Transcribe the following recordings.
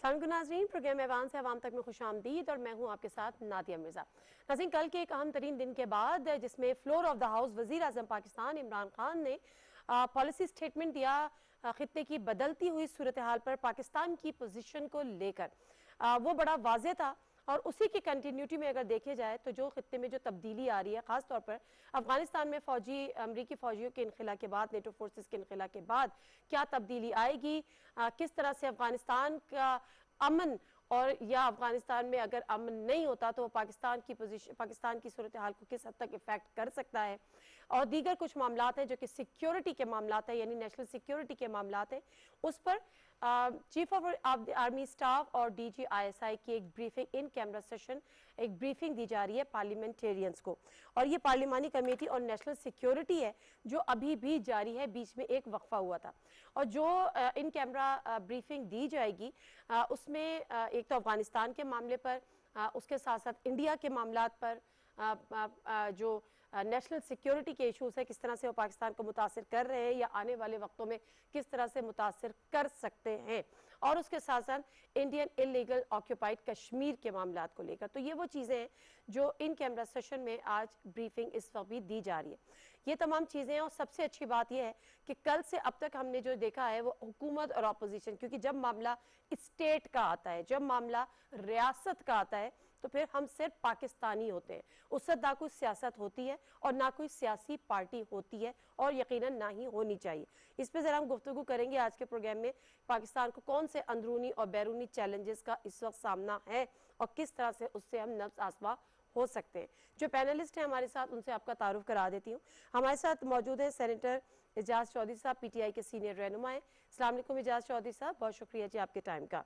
अस्सलाम नाज़रीन, प्रोग्राम ऐवान से अवाम तक में खुशामदीद और मैं हूँ आपके साथ नादिया मिर्ज़ा। नाज़रीन, कल के एक अहम तरीन दिन के बाद जिसमें फ्लोर ऑफ द हाउस वज़ीर आज़म पाकिस्तान इमरान खान ने पॉलिसी स्टेटमेंट दिया खित्ते की बदलती हुई सूरत हाल पर पाकिस्तान की पोजीशन को लेकर, वो बड़ा वाज़ेह था। और उसी की कंटिन्यूटी में अगर देखे जाए तो जो खित्ते में जो तब्दीली आ रही है, ख़ास तौर पर अफगानिस्तान में अमरीकी फ़ौजियों के इनखला के बाद, नेटो फोर्सेस के इनखला के बाद क्या तब्दीली आएगी, किस तरह से अफगानिस्तान का अमन और या अफगानिस्तान में अगर अमन नहीं होता तो पाकिस्तान की सूरत हाल को किस हद तक इफेक्ट कर सकता है, और दीगर कुछ मामला हैं जो कि सिक्योरिटी के मामला है, यानी नेशनल सिक्योरिटी के मामला हैं, उस पर चीफ ऑफ आर्मी स्टाफ और DGISI की एक ब्रीफिंग इन कैमरा सेशन, एक ब्रीफिंग दी जा रही है पार्लियामेंटेरियंस को। और ये पार्लिमानी कमेटी और नेशनल सिक्योरिटी है जो अभी भी जारी है, बीच में एक वक्फा हुआ था। और जो इन कैमरा ब्रीफिंग दी जाएगी उसमें एक तो अफगानिस्तान के मामले पर, उसके साथ साथ इंडिया के मामला पर, जो नेशनल सिक्योरिटी के इशूज़ है किस तरह से वो पाकिस्तान को मुतासिर कर रहे हैं या आने वाले वक्तों में किस तरह से मुतासिर कर सकते हैं, और उसके साथ साथ इंडियन इलीगल ऑक्यूपाइड कश्मीर के मामला को लेकर। तो ये वो चीज़ें हैं जो इन कैमरा सेशन में आज ब्रीफिंग इस वक्त भी दी जा रही है। ये तमाम चीज़ें हैं, और सबसे अच्छी बात यह है कि कल से अब तक हमने जो देखा है वो हुकूमत और अपोजिशन, क्योंकि जब मामला स्टेट का आता है, जब मामला रियासत का आता है, तो फिर हम सिर्फ पाकिस्तानी होते हैं, उससे ना कोई सियासत होती है और ना कोई सियासी पार्टी होती है, और यकीनन ना ही होनी चाहिए। इस पर ज़रा हम गुफ्तगू करेंगे आज के प्रोग्राम में, पाकिस्तान को कौन से अंदरूनी और बैरूनी चैलेंजेस का इस वक्त सामना है और किस तरह से उससे हम नफ्स आसमा हो सकते हैं। जो पैनलिस्ट हैं हमारे साथ, उनसे आपका तारुफ करा देती हूँ। हमारे साथ मौजूद है सेनेटर एजाज चौधरी साहब, PTI के सीनियर रहनुमा हैं। अस्सलाम वालेकुम एजाज चौधरी साहब, बहुत शुक्रिया जी आपके टाइम का।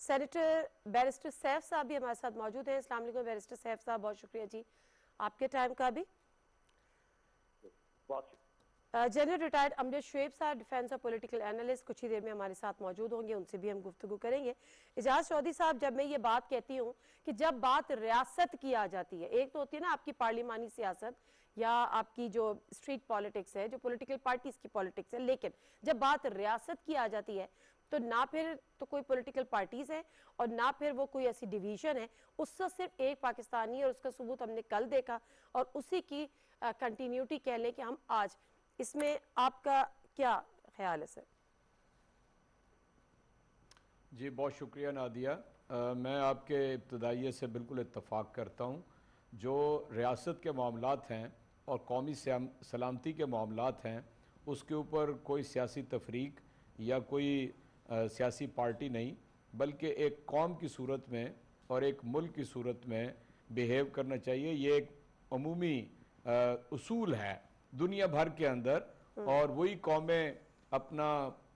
सेनेटर बैरिस्टर सैफ साहब भी हमारे साथ मौजूद हैं। अस्सलाम वालेकुम बैरिस्टर सैफ साहब, बहुत शुक्रिया जी आपके टाइम का भी। जनरल रिटायर्ड अमजद शुएब साहब, डिफेंस और पॉलिटिकल एनालिस्ट, कुछ ही देर में हमारे साथ मौजूद होंगे, उनसे भी हम गुफ्तगू करेंगे। एजाज चौधरी साहब, जब मैं ये बात कहती हूँ कि जब बात रियासत की आ जाती है, एक तो होती है ना आपकी पार्लिमानी सियासत या आपकी जो स्ट्रीट पॉलिटिक्स है, जो पॉलिटिकल पार्टीज की पॉलिटिक्स है, लेकिन जब बात रियासत की आ जाती है तो ना फिर तो कोई पॉलिटिकल पार्टीज है और ना फिर वो कोई ऐसी डिवीजन है, उससे सिर्फ एक पाकिस्तानी है, और उसका सबूत हमने कल देखा, और उसी की कंटिन्यूटी कह लें कि हम आज, इसमें आपका क्या ख्याल है सर? जी बहुत शुक्रिया नादिया। मैं आपके इब्तदाइये से बिल्कुल इत्तफ़ाक़ करता हूँ। जो रियासत के मामलात हैं और कौमी सलामती के मामलात हैं, उसके ऊपर कोई सियासी तफरीक या कोई सियासी पार्टी नहीं, बल्कि एक कौम की सूरत में और एक मुल्क की सूरत में बिहेव करना चाहिए। ये एक अमूमी उसूल है दुनिया भर के अंदर, और वही कौमें अपना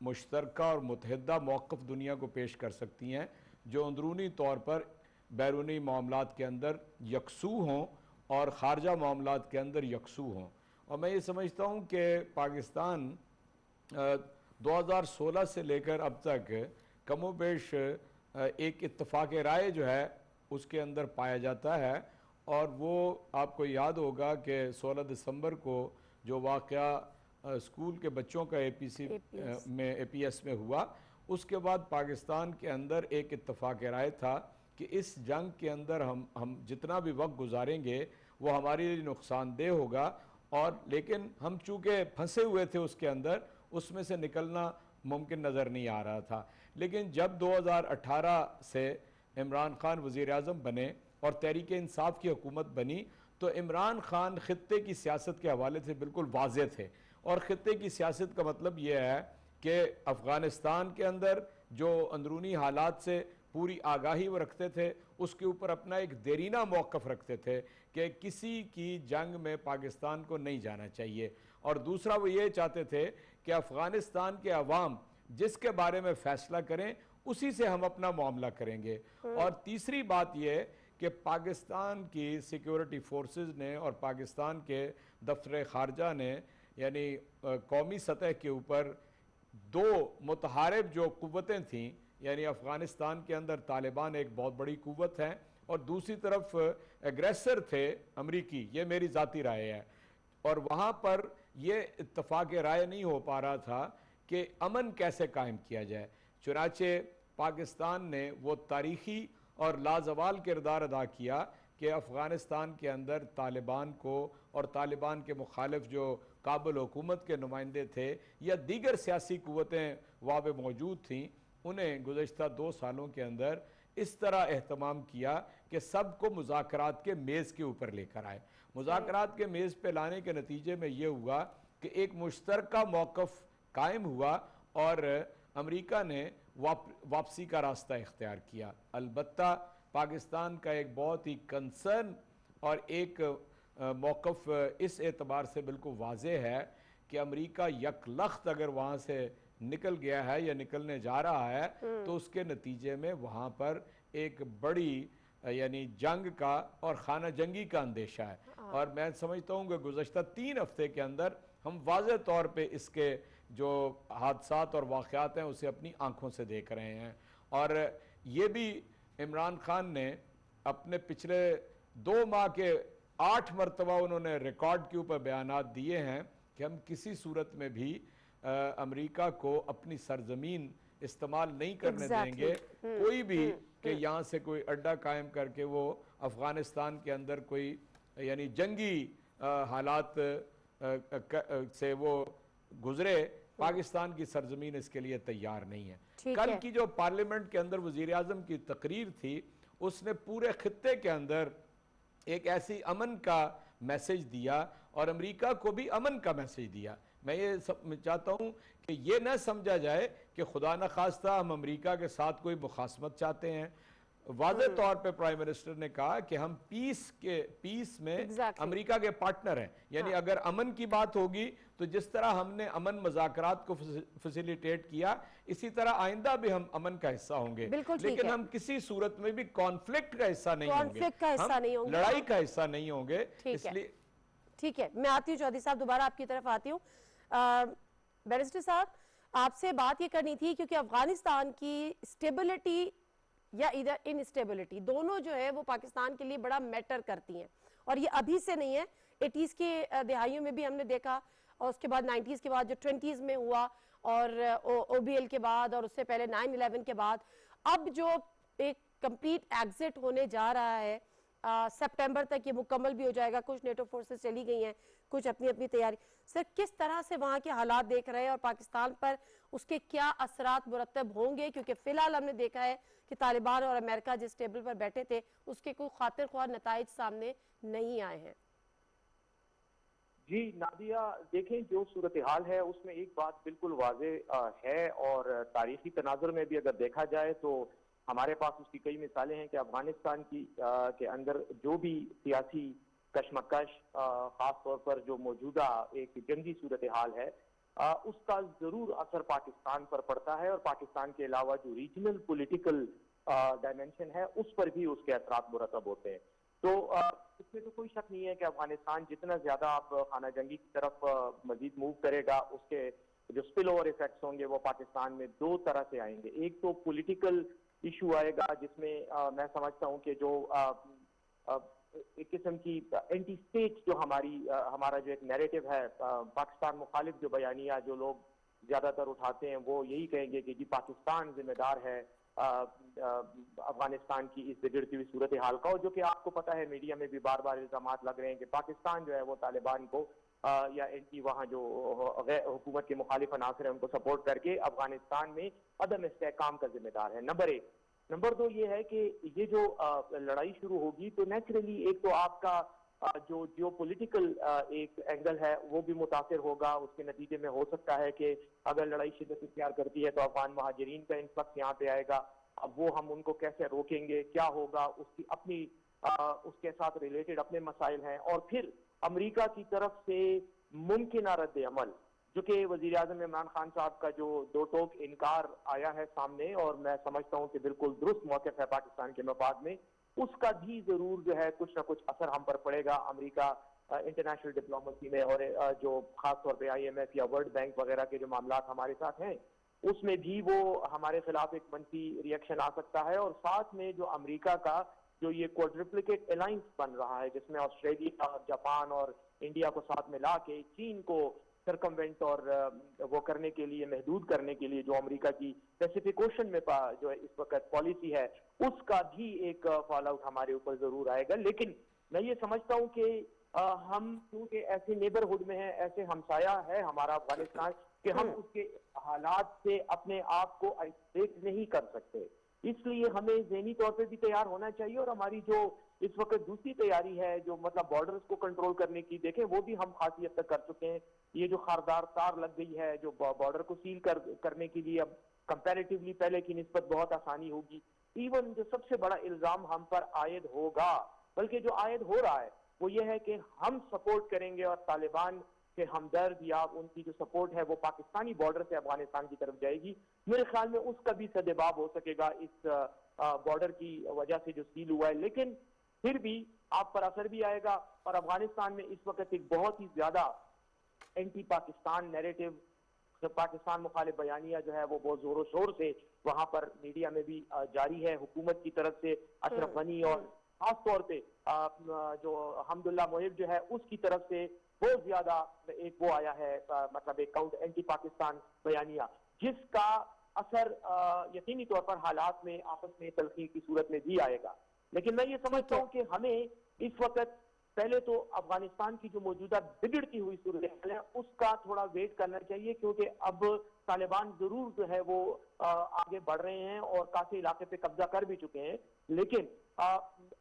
मुश्तरका और मुतहदा मौक़िफ़ दुनिया को पेश कर सकती हैं जो अंदरूनी तौर पर बैरूनी मामलात के अंदर यकसू हों और ख़ारजा मामलात के अंदर यकसू हों। और मैं ये समझता हूँ कि पाकिस्तान 2016 से लेकर अब तक कमोबेश एक इत्तफ़ाक़ राय जो है उसके अंदर पाया जाता है। और वो आपको याद होगा कि 16 दिसंबर को जो वाक़या स्कूल के बच्चों का APS में हुआ, उसके बाद पाकिस्तान के अंदर एक इत्तफ़ाक़ राय था कि इस जंग के अंदर हम जितना भी वक्त गुजारेंगे वो हमारे लिए नुकसानदेह होगा, और लेकिन हम चूँकि फंसे हुए थे उसके अंदर, उसमें से निकलना मुमकिन नज़र नहीं आ रहा था। लेकिन जब 2018 से इमरान खान वज़ीर-ए-आज़म बने और तहरीक इंसाफ की हुकूमत बनी, तो इमरान खान खित्ते की सियासत के हवाले से बिल्कुल वाज़ेह थे। और खित्ते की सियासत का मतलब यह है कि अफ़गानिस्तान के अंदर जो अंदरूनी हालात से पूरी आगाही वो रखते थे, उसके ऊपर अपना एक देरीना मौक़िफ़ रखते थे कि किसी की जंग में पाकिस्तान को नहीं जाना चाहिए। और दूसरा वो ये चाहते थे कि अफ़गानिस्तान के अवाम जिसके बारे में फ़ैसला करें उसी से हम अपना मामला करेंगे। और तीसरी बात यह कि पाकिस्तान की सिक्योरिटी फोर्सेस ने और पाकिस्तान के दफ्तर ख़ारजा ने, यानी कौमी सतह के ऊपर दो मुतहारिब जो क़ुव्वतें थीं, यानी अफ़गानिस्तान के अंदर तालिबान एक बहुत बड़ी क़ुव्वत है और दूसरी तरफ एग्रेसर थे अमरीकी, ये मेरी ज़ाती राय है। और वहाँ पर यह इत्तफ़ाक़ राय नहीं हो पा रहा था कि अमन कैसे कायम किया जाए। चुनाचे पाकिस्तान ने वो तारीखी और लाजवाल किरदार अदा किया कि अफ़गानिस्तान के अंदर तालिबान को और तालिबान के मुखालिफ जो काबुल हुकूमत के नुमाइंदे थे या दीगर सियासी क़ुव्वतें वहाँ पर मौजूद थीं, उन्हें गुज़श्ता 2 सालों के अंदर इस तरह एहतमाम किया कि सबको मुज़ाकरात के मेज़ के ऊपर लेकर आए। मुज़ाकरात के मेज़ पे लाने के नतीजे में ये हुआ कि एक मुश्तरका मौक़िफ़ कायम हुआ और अमेरिका ने वापसी का रास्ता इख्तियार किया। अलबत्ता पाकिस्तान का एक बहुत ही कंसर्न और एक मौक़िफ़ इस एतबार से बिल्कुल वाज़े है कि अमेरिका यकलख्त अगर वहाँ से निकल गया है या निकलने जा रहा है तो उसके नतीजे में वहाँ पर एक बड़ी यानी जंग का और खाना जंगी का अंदेशा है। और मैं समझता हूँ कि गुज़श्ता 3 हफ्ते के अंदर हम वाज़े तौर पे इसके जो हादसात और वाक़यात हैं उसे अपनी आंखों से देख रहे हैं। और ये भी इमरान खान ने अपने पिछले 2 माह के 8 मरतबा उन्होंने रिकॉर्ड के ऊपर बयानात दिए हैं कि हम किसी सूरत में भी अमेरिका को अपनी सरजमीन इस्तेमाल नहीं करने देंगे, कोई भी कि यहाँ से कोई अड्डा कायम करके वो अफ़गानिस्तान के अंदर कोई यानी जंगी हालात से वो गुजरे। पाकिस्तान की सरजमीन इसके लिए तैयार नहीं है। कल की जो पार्लियामेंट के अंदर वज़ीर आज़म की तकरीर थी उसने पूरे खित्ते के अंदर एक ऐसी अमन का मैसेज दिया और अमेरिका को भी अमन का मैसेज दिया। मैं ये चाहता हूँ कि ये न समझा जाए कि खुदा न खास्ता हम अमेरिका के साथ कोई मुखासमत चाहते हैं। वाज़े तौर पे प्राइम मिनिस्टर ने कहा कि हम पीस में अमेरिका के पार्टनर हैं, यानी अगर अमन की बात होगी तो जिस तरह हमने अमन मज़ाकरात को फैसिलिटेट किया इसी तरह आइंदा भी हम अमन का हिस्सा होंगे, लेकिन हम किसी सूरत में भी कॉन्फ्लिक्ट का हिस्सा नहीं होंगे, लड़ाई का हिस्सा नहीं होंगे। इसलिए ठीक है, मैं आती हूँ चौधरी साहब, दोबारा आपकी तरफ आती हूँ। बैरिस्टर साहब, आपसे बात ये करनी थी क्योंकि अफगानिस्तान की स्टेबिलिटी या इधर इनस्टेबिलिटी दोनों जो है वो पाकिस्तान के लिए बड़ा मैटर करती हैं और ये अभी से नहीं है। 80s के दहाइयों में भी हमने देखा और उसके बाद 90s के बाद जो 20s में हुआ और OBL के बाद और उससे पहले 9/11 के बाद अब जो एक कंप्लीट एग्जिट होने जा रहा है, सितंबर तक ये मुकम्मल भी हो जाएगा। कुछ नेटो फोर्सेस चली गई हैं, कुछ अपनी अपनी तैयारी। सर, किस तरह से वहाँ के हालात देख रहे हैं और पाकिस्तान पर उसके क्या असरात मुरतब होंगे? क्योंकि फिलहाल हमने देखा है कि तालिबान और अमेरिका जिस टेबल पर बैठे थे उसके कोई खातिर ख्वाह नताइज सामने नहीं आए हैं। जी नादिया, देखें जो सूरत हाल है उसमें एक बात बिल्कुल वाजे है और तारीखी तनाजुर में भी अगर देखा जाए तो हमारे पास उसकी कई मिसालें हैं कि अफगानिस्तान की के अंदर जो भी सियासी कशमकश खास तौर पर जो मौजूदा एक जंगी सूरत हाल है उसका जरूर असर पाकिस्तान पर पड़ता है और पाकिस्तान के अलावा जो रीजनल पॉलिटिकल डायमेंशन है उस पर भी उसके असरात मुरतब होते हैं। तो इसमें तो कोई शक नहीं है कि अफगानिस्तान जितना ज्यादा आप खाना जंगी की तरफ मजीद मूव करेगा उसके जो स्पिल ओवर इफेक्ट्स होंगे वो पाकिस्तान में 2 तरह से आएंगे। एक तो पॉलिटिकल इशू आएगा जिसमें मैं समझता हूं कि जो एक किस्म की एंटी स्टेट जो हमारा जो एक नैरेटिव है पाकिस्तान मुखालिफ जो बयानिया जो लोग ज्यादातर उठाते हैं वो यही कहेंगे कि जी पाकिस्तान जिम्मेदार है अफगानिस्तान की इस बिगड़ती हुई सूरत हाल का, और जो कि आपको पता है मीडिया में भी बार बार इल्जाम लग रहे हैं कि पाकिस्तान जो है वो तालिबान को या एंटी वहाँ जो हुकूमत के मुखालिफ अनासर है उनको सपोर्ट करके अफगानिस्तान में अदम इस्तेहकाम का जिम्मेदार है। नंबर 1। नंबर 2 ये है कि ये जो लड़ाई शुरू होगी तो नेचुरली एक तो आपका जो जियोपॉलिटिकल एक एंगल है वो भी मुतासिर होगा। उसके नतीजे में हो सकता है कि अगर लड़ाई शिद्दत इख्तियार करती है तो अफगान महाजरीन का इन्फ्लक्स यहाँ पे आएगा। अब वो हम उनको कैसे रोकेंगे, क्या होगा, उसकी अपनी उसके साथ रिलेटेड अपने मसाइल हैं। और फिर अमेरिका की तरफ से मुमकिन रद्द अमल जो कि वजीर आजम इमरान खान साहब का जो 2 टोक इनकार आया है सामने और मैं समझता हूँ कि बिल्कुल दुरुस्त मौक़िफ़ है पाकिस्तान के मफाद में, उसका भी जरूर जो है कुछ ना कुछ असर हम पर पड़ेगा। अमेरिका इंटरनेशनल डिप्लोमेसी में और जो खास तौर पे IMF या वर्ल्ड बैंक वगैरह के जो मामला हमारे साथ हैं उसमें भी वो हमारे खिलाफ एक मनफी रिएक्शन आ सकता है। और साथ में जो अमेरिका का जो ये क्वाड्रिप्लिकेट अलायंस बन रहा है जिसमें ऑस्ट्रेलिया, जापान और इंडिया को साथ मिला के चीन को सरकमवेंट और वो करने के लिए, महदूद करने के लिए जो अमेरिका की पैसिफिक ओशन में जो है इस वक्त पॉलिसी है, उसका भी एक फॉल आउट हमारे ऊपर जरूर आएगा। लेकिन मैं ये समझता हूँ कि हम क्योंकि ऐसे नेबरहुड में हैं, ऐसे हमसाया है हमारा अफगानिस्तान, कि हम उसके हालात से अपने आप को आइसोलेट नहीं कर सकते। इसलिए हमें ज़हनी तौर पे भी तैयार होना चाहिए, और हमारी जो इस वक्त दूसरी तैयारी है, जो मतलब बॉर्डर्स को कंट्रोल करने की, देखें वो भी हम खासी हद तक कर चुके हैं। ये जो खारदार तार लग गई है, जो बॉर्डर को सील करने के लिए अब कंपैरेटिवली पहले की निस्बत बहुत आसानी होगी। इवन जो सबसे बड़ा इल्जाम हम पर आयद होगा, बल्कि जो आयद हो रहा है वो ये है कि हम सपोर्ट करेंगे और तालिबान के हमदर्द या उनकी जो सपोर्ट है वो पाकिस्तानी बॉर्डर से अफगानिस्तान की तरफ जाएगी। मेरे ख्याल में उसका भी सदेबाब हो सकेगा इस बॉर्डर की वजह से जो सील हुआ है। लेकिन फिर भी आप पर असर भी आएगा, और अफगानिस्तान में इस वक्त एक बहुत ही ज्यादा एंटी पाकिस्तान नैरेटिव, पाकिस्तान मुखालिफ बयानिया जो है वो बहुत जोरों शोर से वहां पर मीडिया में भी जारी है, हुकूमत की तरफ से अशरफ गनी और खास तौर पे जो हमदुल्ला मोहिब जो है उसकी तरफ से बहुत ज्यादा एक वो आया है, मतलब एक काउंट एंटी पाकिस्तान बयानिया, जिसका असर यकीनी तौर पर हालात में आपस में तलखी की सूरत में भी आएगा। लेकिन मैं ये समझता हूँ कि हमें इस वक्त पहले तो अफगानिस्तान की जो मौजूदा बिगड़ती हुई सूरत है उसका थोड़ा वेट करना चाहिए, क्योंकि अब तालिबान जरूर जो है वो आगे बढ़ रहे हैं और काफी इलाके पे कब्जा कर भी चुके हैं। लेकिन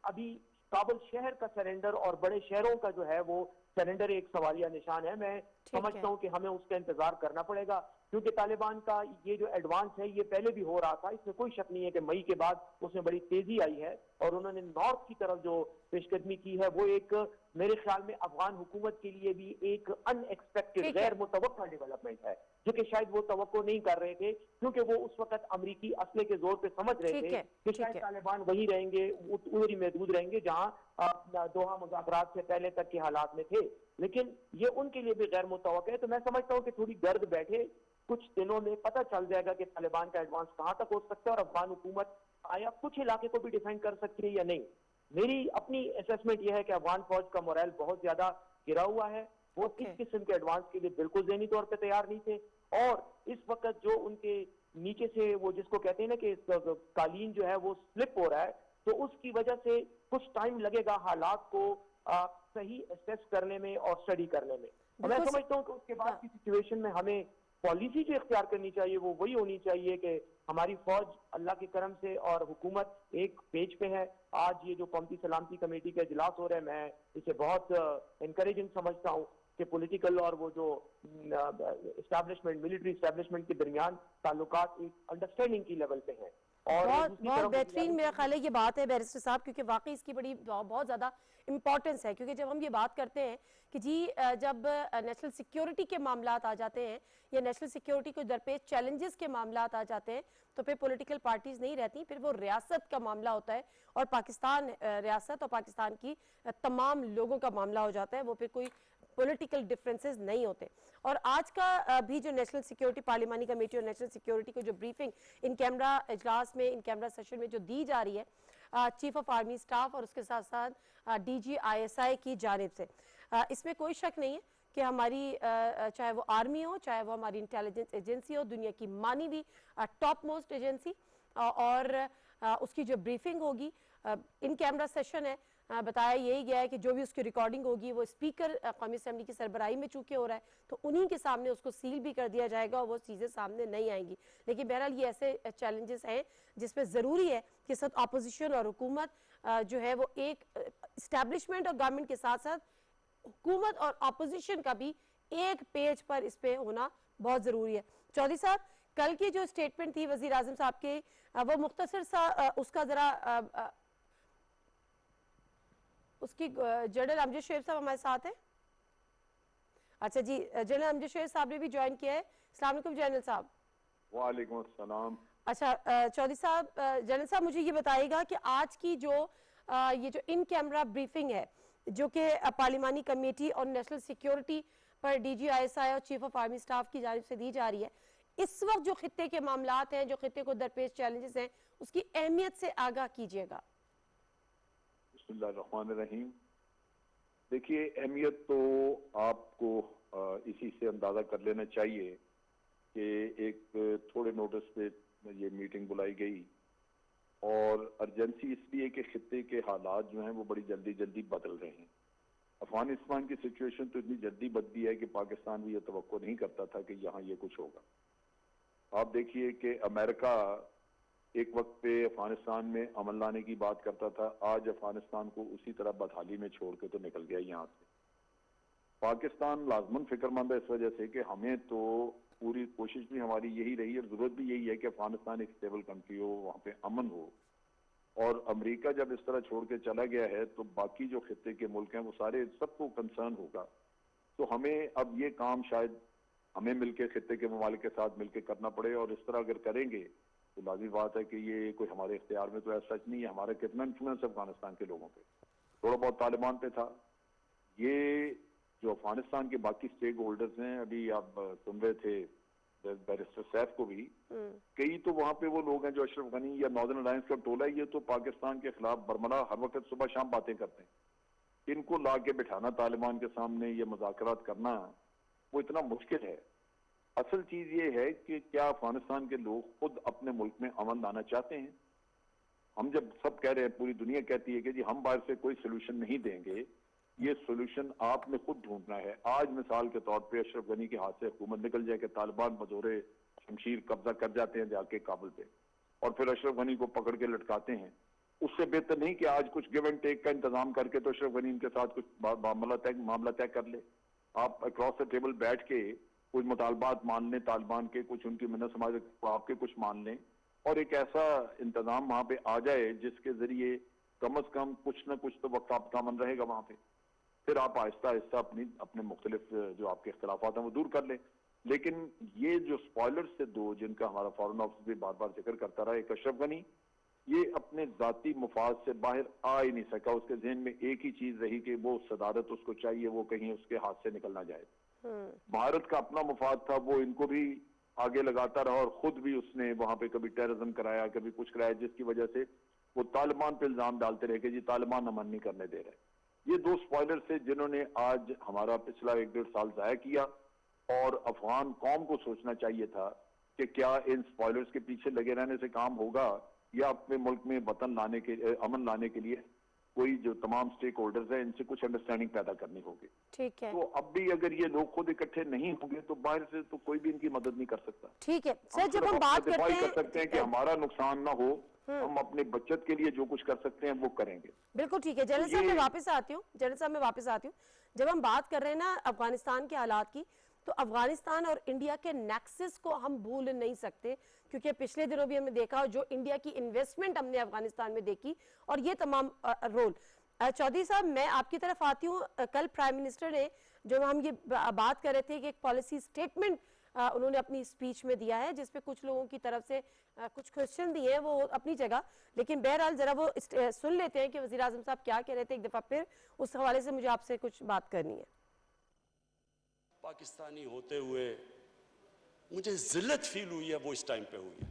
अभी काबुल शहर का सरेंडर और बड़े शहरों का जो है वो सरेंडर एक सवालिया निशान है। मैं समझता हूं कि हमें उसका इंतजार करना पड़ेगा, क्योंकि तालिबान का ये जो एडवांस है ये पहले भी हो रहा था, इसमें कोई शक नहीं है कि मई के बाद उसमें बड़ी तेजी आई है, और उन्होंने नॉर्थ की तरफ जो पेशकदमी की है वो एक मेरे ख्याल में अफगान हुकूमत के लिए भी एक अनएक्सपेक्टेड, गैर मुतवक्का डेवलपमेंट है, जो कि शायद वो तवक्को नहीं कर रहे थे, क्योंकि वो उस वक्त अमरीकी असले के जोर पे समझ रहे थे कि शायद तालिबान वही रहेंगे, उधर ही महदूद रहेंगे जहां दोहा मुज़ाकरात से पहले तक के हालात में थे। लेकिन ये उनके लिए भी गैर मुतवक्का है। तो मैं समझता हूँ कि थोड़ी गर्द बैठे, कुछ दिनों में पता चल जाएगा कि तालिबान का एडवांस कहां तक हो सकता है और अफगान हुकूमत आया कुछ इलाके को भी डिफेंड कर सकती है या नहीं। मेरी अपनी असेसमेंट यह है कि अफगान फौज का मोरल बहुत ज्यादा गिरा हुआ है, वो इस किस्म के एडवांस के लिए बिल्कुल ज़हनी तौर पर तैयार नहीं थे, और इस वक्त जो उनके नीचे से वो जिसको कहते हैं ना कि कालीन जो है वो स्लिप हो रहा है, तो उसकी वजह से कुछ टाइम लगेगा हालात को सही असेस करने में और स्टडी करने में। और मैं समझता हूँ कि उसके बाद की सिचुएशन में हमें पॉलिसी जो इख्तियार करनी चाहिए वो वही होनी चाहिए कि हमारी फौज अल्लाह के करम से और हुकूमत एक पेज पे है। आज ये जो कौमी सलामती कमेटी का इजलास हो रहा है, मैं इसे बहुत इनकरेजिंग समझता हूँ कि पॉलिटिकल और वो जो इस्टेब्लिशमेंट, मिलिट्री इस्टेब्लिशमेंट के दरमियान ताल्लुकात एक अंडरस्टैंडिंग की लेवल पे हैं। और बहुत बेहतरीन मेरा ख्याल है ये बात है बैरिस्टर साहब, क्योंकि वाकई इसकी बड़ी बहुत ज़्यादा इंपॉर्टेंस है। क्योंकि जब हम ये बात करते हैं कि जी जब नेशनल सिक्योरिटी के मामलात आ जाते हैं या नेशनल सिक्योरिटी को दरपेश चैलेंजेस के मामलात आ जाते हैं, तो फिर पॉलिटिकल पार्टीज नहीं रहती, फिर वो रियासत का मामला होता है, और पाकिस्तान रियासत और पाकिस्तान की तमाम लोगों का मामला हो जाता है, वो फिर कोई पॉलिटिकल डिफरेंसेस नहीं होते। और आज का भी जो नेशनल सिक्योरिटी पार्लिमानी कमेटी और नेशनल सिक्योरिटी को जो ब्रीफिंग इन कैमरा इजलास में, इन कैमरा सेशन में जो दी जा रही है चीफ ऑफ आर्मी स्टाफ और उसके साथ साथ DGISI की जानिब से, इसमें कोई शक नहीं है कि हमारी चाहे वो आर्मी हो, चाहे वो हमारी इंटेलिजेंस एजेंसी हो, दुनिया की मानी हुई टॉप मोस्ट एजेंसी, और उसकी जो ब्रीफिंग होगी इन कैमरा सेशन है, बताया यही गया है कि जो भी उसकी रिकॉर्डिंग होगी वो स्पीकर कौमी असेंबली की सरबराही में चूंकि हो रहा है, तो उन्हीं के सामने उसको सील भी कर दिया जाएगा और वो चीज़ें सामने नहीं आएंगी। लेकिन बहरहाल ये ऐसे चैलेंजेस हैं जिसमें ज़रूरी है कि साथ अपोजिशन और हुकूमत जो है वो एक इस्टेब्लिशमेंट और गवर्नमेंट के साथ साथ हुकूमत और अपोजिशन का भी एक पेज पर इस पे होना बहुत ज़रूरी है। चौधरी साहब, कल की जो स्टेटमेंट थी वज़ीर आज़म साहब के, वो मुख्तसर सा उसका ज़रा उसकी जनरल अमजद शेर साहब हमारे साथ हैं। अच्छा जी, जनरल अमजद शेर साहब ने भी ज्वाइन किया है। अस्सलाम वालेकुम जनरल साहब। वालेकुम अस्सलाम। अच्छा चौधरी साहब, जनरल साहब मुझे ये बताइएगा कि आज की जो ये जो इन कैमरा ब्रीफिंग है जो कि पार्लिमानी कमेटी और नेशनल सिक्योरिटी पर DGISI और चीफ ऑफ आर्मी स्टाफ की जानिब से दी जा रही है, इस वक्त जो खित्ते के मामलात हैं, जो खित्ते को दरपेश चैलेंजेस हैं, उसकी अहमियत से आगाह कीजिएगा। बिस्मिल्लाहिर्रहमानिर्रहीम। देखिए, अहमियत तो आपको इसी इसी से अंदाजा कर लेना चाहिए कि एक थोड़े नोटिस पे ये मीटिंग बुलाई गई, और अर्जेंसी इसलिए कि खित्ते के हालात जो हैं वो बड़ी जल्दी जल्दी बदल रहे हैं। अफगानिस्तान की सिचुएशन तो इतनी जल्दी बदली है कि पाकिस्तान भी ये तवक्को नहीं करता था कि यहाँ ये कुछ होगा। आप देखिए कि अमेरिका एक वक्त पे अफगानिस्तान में अमन लाने की बात करता था, आज अफगानिस्तान को उसी तरह बदहाली में छोड़ के तो निकल गया यहाँ से। पाकिस्तान लाजमन फिक्रमंद है इस वजह से कि हमें तो पूरी कोशिश भी हमारी यही रही और जरूरत भी यही है कि अफगानिस्तान एक स्टेबल कंट्री हो, वहाँ पे अमन हो। और अमेरिका जब इस तरह छोड़ के चला गया है तो बाकी जो खित्ते के मुल्क हैं वो सारे सबको कंसर्न होगा। तो हमें अब ये काम शायद हमें मिलकर खित्ते के ममालिक के साथ मिलकर करना पड़े, और इस तरह अगर करेंगे तो लाज़मी बात है कि ये कोई हमारे इख्तियार में तो ऐसा सच नहीं है। हमारा कितना इन्फ्लुएंस अफगानिस्तान के लोगों पे, थोड़ा बहुत तालिबान पे था। ये जो अफगानिस्तान के बाकी स्टेक होल्डर्स हैं, अभी आप सुन रहे थे बैरिस्टर सैफ को भी, कई तो वहां पे वो लोग हैं जो अशरफ गनी या नॉर्दर्न अलायंस का टोला है, ये तो पाकिस्तान के खिलाफ बरमला हर वक्त सुबह शाम बातें करते हैं। इनको ला के बिठाना तालिबान के सामने, ये मुज़ाकरात करना वो इतना मुश्किल है। असल चीज ये है कि क्या अफगानिस्तान के लोग खुद अपने मुल्क में अमन लाना चाहते हैं? हम जब सब कह रहे हैं, पूरी दुनिया कहती है कि जी हम बाहर से कोई सोल्यूशन नहीं देंगे, ये सोल्यूशन आपने खुद ढूंढना है। आज मिसाल के तौर पे अशरफ गनी के हाथ से हुकूमत निकल जाए कि तालिबान बजोरे शमशीर कब्जा कर जाते हैं जाके काबुल पे, और फिर अशरफ गनी को पकड़ के लटकाते हैं। उससे बेहतर नहीं कि आज कुछ गिव एंड टेक का इंतजाम करके तो अशरफ गनी इनके साथ कुछ मामला तय कर ले। आप अक्रॉस द टेबल बैठ के कुछ मुतालबात मान लें तालिबान के, कुछ उनकी मिन्नत समाज आपके कुछ मान लें, और एक ऐसा इंतजाम वहां पे आ जाए जिसके जरिए कम अज कम कुछ ना कुछ तो वक्त आपका अमन रहेगा वहां पे। फिर आप आहिस्ता आहिस्ता अपने मुख्तलिफ जो आपके इख्तलाफात हैं वो दूर कर लें। लेकिन ये जो स्पॉयलर्स थे दो, जिनका हमारा फॉरेन ऑफिस भी बार बार जिक्र करता रहा, एक अशरफ गनी, ये अपने जाती मुफाद से बाहर आ ही नहीं सका। उसके जहन में एक ही चीज रही कि वो सदारत उसको चाहिए, वो कहीं उसके हाथ से निकल ना जाए। भारत का अपना मुफाद था, वो इनको भी आगे लगाता रहा, और खुद भी उसने वहां पे कभी टेररिज्म कराया, कभी कुछ कराया, जिसकी वजह से वो तालिबान पे इल्जाम डालते रहे कि जी तालिबान अमन नहीं करने दे रहे। ये दो स्पॉयलर थे जिन्होंने आज हमारा पिछला 1-1.5 साल जाया किया, और अफगान कौम को सोचना चाहिए था कि क्या इन स्पॉयलर्स के पीछे लगे रहने से काम होगा, या अपने मुल्क में वतन लाने के अमन लाने के लिए कोई जो तमाम स्टेक होल्डर्स हैं इनसे कुछ अंडरस्टैंडिंग पैदा करनी होगी। ठीक है। तो अब भी अगर ये लोग खुद इकट्ठे नहीं होंगे तो बाहर से तो कोई भी इनकी मदद नहीं कर सकता। ठीक है सर, जब हम बात करते हैं कर सकते हैं कि हमारा नुकसान ना हो, हम अपने बचत के लिए जो कुछ कर सकते हैं वो करेंगे। बिल्कुल ठीक है। जनरल साहब मैं वापस आती हूँ, जनरल साहब मैं वापस आती हूँ। जब हम बात कर रहे हैं ना अफगानिस्तान के हालात की, तो अफगानिस्तान और इंडिया के नेक्सस को हम भूल नहीं सकते, क्योंकि पिछले दिनों भी हमने देखा जो इंडिया की इन्वेस्टमेंट हमने अफगानिस्तान में देखी, और ये तमाम रोल। चौधरी साहब मैं आपकी तरफ आती हूँ। कल प्राइम मिनिस्टर ने, जो हम ये बात कर रहे थे कि एक पॉलिसी स्टेटमेंट उन्होंने अपनी स्पीच में दिया है, जिसपे कुछ लोगों की तरफ से कुछ क्वेश्चन दिए हैं, वो अपनी जगह, लेकिन बहरहाल जरा वो सुन लेते हैं कि वज़ीर आज़म साहब क्या कह रहे थे एक दफा फिर। उस हवाले से मुझे आपसे कुछ बात करनी है। पाकिस्तानी होते हुए मुझे जिल्लत फील हुई है, वो इस टाइम पे हुई है।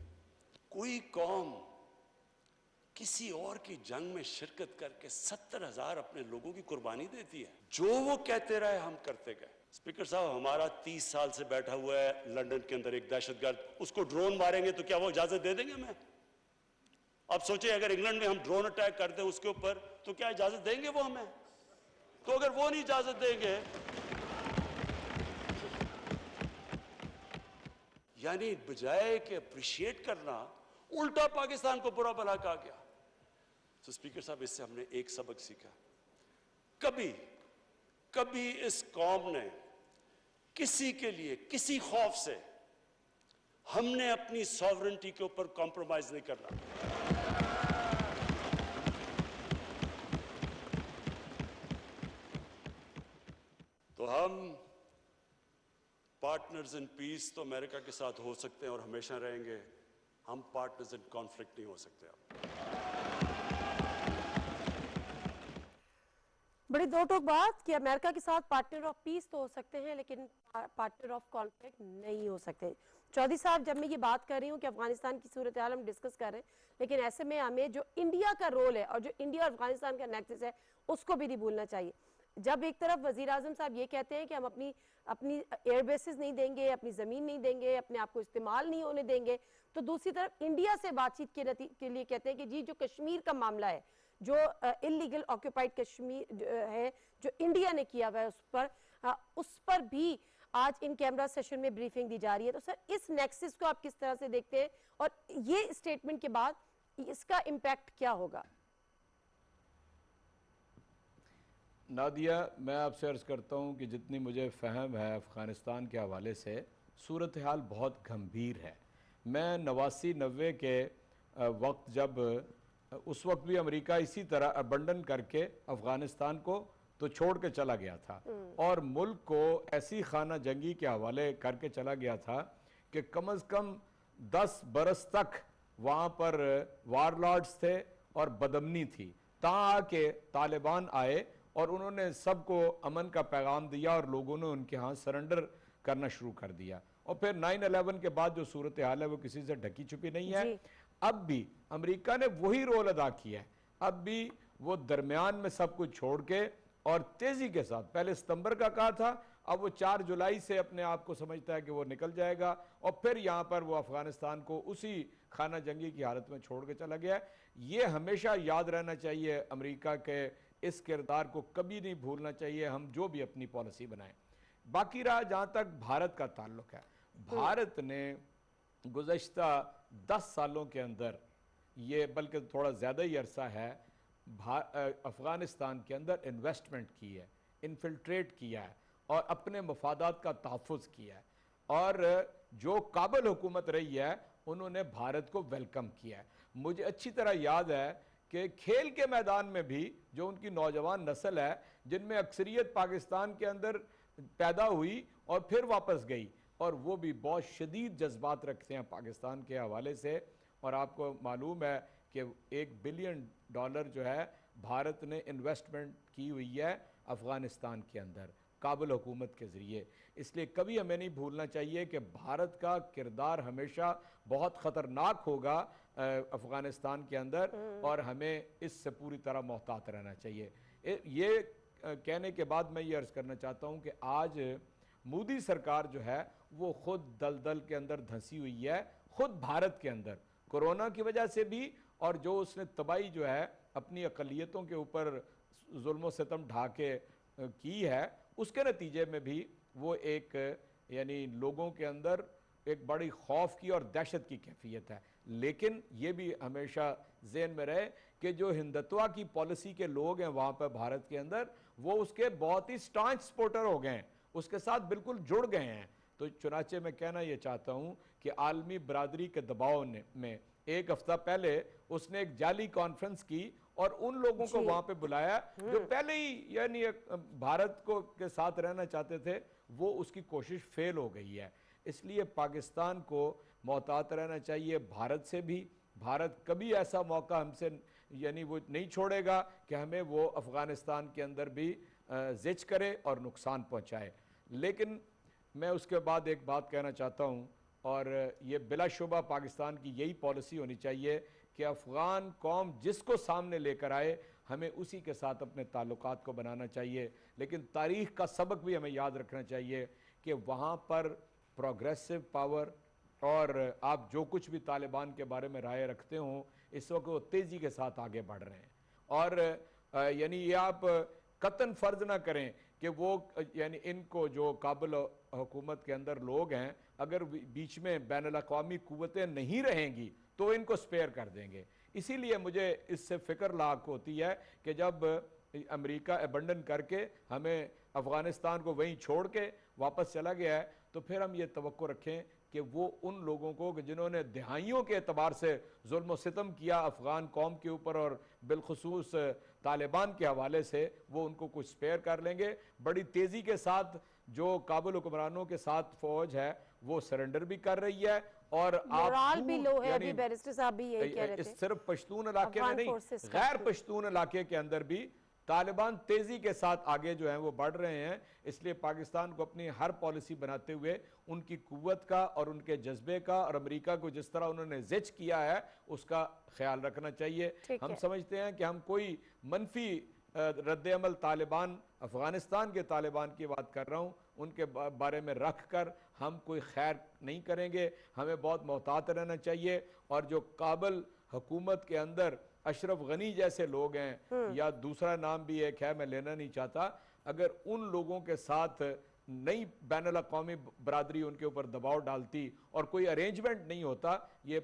कोई कौम किसी और की जंग में शिरकत करके 70,000 अपने लोगों की कुर्बानी देती है। जो वो कहते रहे हम करते गए। स्पीकर साहब, हमारा 30 साल से बैठा हुआ है लंदन के अंदर एक दहशतगर्द, उसको ड्रोन मारेंगे तो क्या वो इजाजत दे देंगे हमें? अब सोचिए अगर इंग्लैंड में हम ड्रोन अटैक कर दें उसके ऊपर, तो क्या इजाजत देंगे वो हमें? तो अगर वो नहीं इजाजत देंगे, यानी बजाय के अप्रिशिएट करना, उल्टा पाकिस्तान को बुरा भला कहा गया। तो स्पीकर साहब, इससे हमने एक सबक सीखा, कभी कभी इस कौम ने किसी के लिए किसी खौफ से, हमने अपनी सॉवरेनिटी के ऊपर कॉम्प्रोमाइज नहीं करना। तो हम पार्टनर्स इन पीस तो अमेरिका के साथ हो सकते हैं और हमेशा रहेंगे, हम पार्टनर्स इन कॉन्फ्लिक्ट नहीं हो सकते। बड़ी दो टोक बात कि अमेरिका के साथ पार्टनर ऑफ पीस तो हो सकते हैं, लेकिन पार्टनर ऑफ कॉन्फ्लिक्ट नहीं हो सकते। चौधरी साहब, जब मैं ये बात कर रही हूँ कि अफगानिस्तान की सूरत हाल हम डिस्कस कर रहे हैं, लेकिन ऐसे में हमें जो इंडिया का रोल है और जो इंडिया और अफगानिस्तान का नेक्सस है उसको भी नहीं भूलना चाहिए। जब एक तरफ वजीर आजम साहब ये कहते हैं कि हम अपनी अपनी एयर बेसिस नहीं देंगे, अपनी जमीन नहीं देंगे, अपने आप को इस्तेमाल नहीं होने देंगे, तो दूसरी तरफ इंडिया से बातचीत के लिए कहते हैं कि जी जो कश्मीर का मामला है, जो इलीगल ऑक्यूपाइड कश्मीर है जो इंडिया ने किया हुआ है, उस पर भी आज इन कैमरा सेशन में ब्रीफिंग दी जा रही है। तो सर इस नेक्सस को आप किस तरह से देखते हैं और ये स्टेटमेंट के बाद इसका इम्पैक्ट क्या होगा? नादिया, मैं आपसे अर्ज़ करता हूँ कि जितनी मुझे फ़हम है अफ़गानिस्तान के हवाले से सूरत हाल बहुत गंभीर है। मैं 89-90 के वक्त जब उस वक्त भी अमेरिका इसी तरह अबंडन करके अफ़गानिस्तान को तो छोड़ के चला गया था और मुल्क को ऐसी खाना जंगी के हवाले करके चला गया था कि कम अज़ कम 10 बरस तक वहाँ पर वारलॉर्ड्स थे और बदमनी थी। ता के तालिबान आए और उन्होंने सबको अमन का पैगाम दिया और लोगों ने उनके यहाँ सरेंडर करना शुरू कर दिया। और फिर 9/11 के बाद जो सूरत हाल है वो किसी से ढकी छुपी नहीं है। अब भी अमेरिका ने वही रोल अदा किया है। अब भी वो दरमियान में सब कुछ छोड़ के और तेजी के साथ, पहले सितंबर का कहा था, अब वो 4 जुलाई से अपने आप को समझता है कि वो निकल जाएगा और फिर यहाँ पर वो अफगानिस्तान को उसी खाना जंगी की हालत में छोड़ के चला गया। ये हमेशा याद रहना चाहिए, अमेरिका के इस किरदार को कभी नहीं भूलना चाहिए, हम जो भी अपनी पॉलिसी बनाएं। बाकी रहा जहाँ तक भारत का ताल्लुक है, भारत ने गुज़श्ता 10 सालों के अंदर, ये बल्कि थोड़ा ज़्यादा ही अरसा है, अफ़गानिस्तान के अंदर इन्वेस्टमेंट की है, इन्फिल्ट्रेट किया है और अपने मफादात का तहफ़्फ़ुज़ किया है। और जो काबिल हुकूमत रही है उन्होंने भारत को वेलकम किया है। मुझे अच्छी तरह याद है कि खेल के मैदान में भी जो उनकी नौजवान नस्ल है, जिनमें अक्सरियत पाकिस्तान के अंदर पैदा हुई और फिर वापस गई, और वो भी बहुत शदीद जज्बात रखते हैं पाकिस्तान के हवाले से। और आपको मालूम है कि $1 बिलियन जो है भारत ने इन्वेस्टमेंट की हुई है अफ़गानिस्तान के अंदर काबिल हुकूमत के ज़रिए। इसलिए कभी हमें नहीं भूलना चाहिए कि भारत का किरदार हमेशा बहुत ख़तरनाक होगा अफ़गानिस्तान के अंदर, और हमें इससे पूरी तरह मोहतात रहना चाहिए। ये कहने के बाद मैं ये अर्ज़ करना चाहता हूँ कि आज मोदी सरकार जो है वो ख़ुद दलदल के अंदर धंसी हुई है, ख़ुद भारत के अंदर कोरोना की वजह से भी, और जो उसने तबाही जो है अपनी अक़लियतों के ऊपर जुल्म व सितम ढा के की है, उसके नतीजे में भी वो एक यानी लोगों के अंदर एक बड़ी खौफ की और दहशत की कैफियत है। लेकिन ये भी हमेशा ज़हन में रहे कि जो हिंदुत्व की पॉलिसी के लोग हैं वहाँ पर भारत के अंदर, वो उसके बहुत ही स्टांच सपोर्टर हो गए हैं, उसके साथ बिल्कुल जुड़ गए हैं। तो चुनाचे मैं कहना ये चाहता हूँ कि आलमी बरादरी के दबाव में एक हफ्ता पहले उसने एक जाली कॉन्फ्रेंस की और उन लोगों को वहां पे बुलाया जो पहले ही यानी भारत को के साथ रहना चाहते थे, वो उसकी कोशिश फेल हो गई है। इसलिए पाकिस्तान को मोहतात रहना चाहिए भारत से भी। भारत कभी ऐसा मौका हमसे यानी वो नहीं छोड़ेगा कि हमें वो अफ़गानिस्तान के अंदर भी जिच करे और नुकसान पहुँचाए। लेकिन मैं उसके बाद एक बात कहना चाहता हूँ, और ये बिलाशुबा पाकिस्तान की यही पॉलिसी होनी चाहिए कि अफ़गान कौम जिसको सामने लेकर आए हमें उसी के साथ अपने ताल्लुकात को बनाना चाहिए। लेकिन तारीख़ का सबक भी हमें याद रखना चाहिए कि वहाँ पर प्रोग्रेसिव पावर, और आप जो कुछ भी तालिबान के बारे में राय रखते हो, इस वक्त वो तेज़ी के साथ आगे बढ़ रहे हैं। और यानी ये आप कतन फ़र्ज ना करें कि वो यानी इनको जो काबिल हुकूमत के अंदर लोग हैं, अगर बीच में बैनुल-अक़वामी क़ुव्वतें नहीं रहेंगी तो इनको स्पेयर कर देंगे। इसीलिए मुझे इससे फ़िक्र लाक होती है कि जब अमेरिका अबंडन करके हमें अफ़गानिस्तान को वहीं छोड़ के वापस चला गया है, तो फिर हम ये तवक्को रखें कि वो उन लोगों को जिन्होंने दहाइयों के एतबार से जुल्म सितम किया अफ़गान कौम के ऊपर और बिलखुसूस तालिबान के हवाले से, वो उनको कुछ स्पेयर कर लेंगे। बड़ी तेज़ी के साथ जो काबिल हुक्मरानों के साथ फ़ौज है वो सरेंडर भी कर रही है, और आप भी लो है, अभी बैरिस्टर साहब भी यही कह रहे थे। सिर्फ पश्तून इलाके में नहीं, गैर पश्तून इलाके के अंदर भी तालिबान तेजी के साथ आगे जो है वो बढ़ रहे हैं। इसलिए पाकिस्तान को अपनी हर पॉलिसी बनाते हुए उनकी कुव्वत का और उनके जज्बे का और अमेरिका को जिस तरह उन्होंने जिच किया है उसका ख्याल रखना चाहिए। हम समझते हैं कि हम कोई मनफी रद्द-ए-अमल तालिबान, अफ़गानिस्तान के तालिबान की बात कर रहा हूँ, उनके बारे में रख कर हम कोई खैर नहीं करेंगे। हमें बहुत मोहतात रहना चाहिए। और जो काबल हुकूमत के अंदर अशरफ गनी जैसे लोग हैं, या दूसरा नाम भी है, खैर मैं लेना नहीं चाहता, अगर उन लोगों के साथ नई बैनुल अक़वामी बरादरी उनके ऊपर दबाव डालती और कोई अरेंजमेंट नहीं होता, ये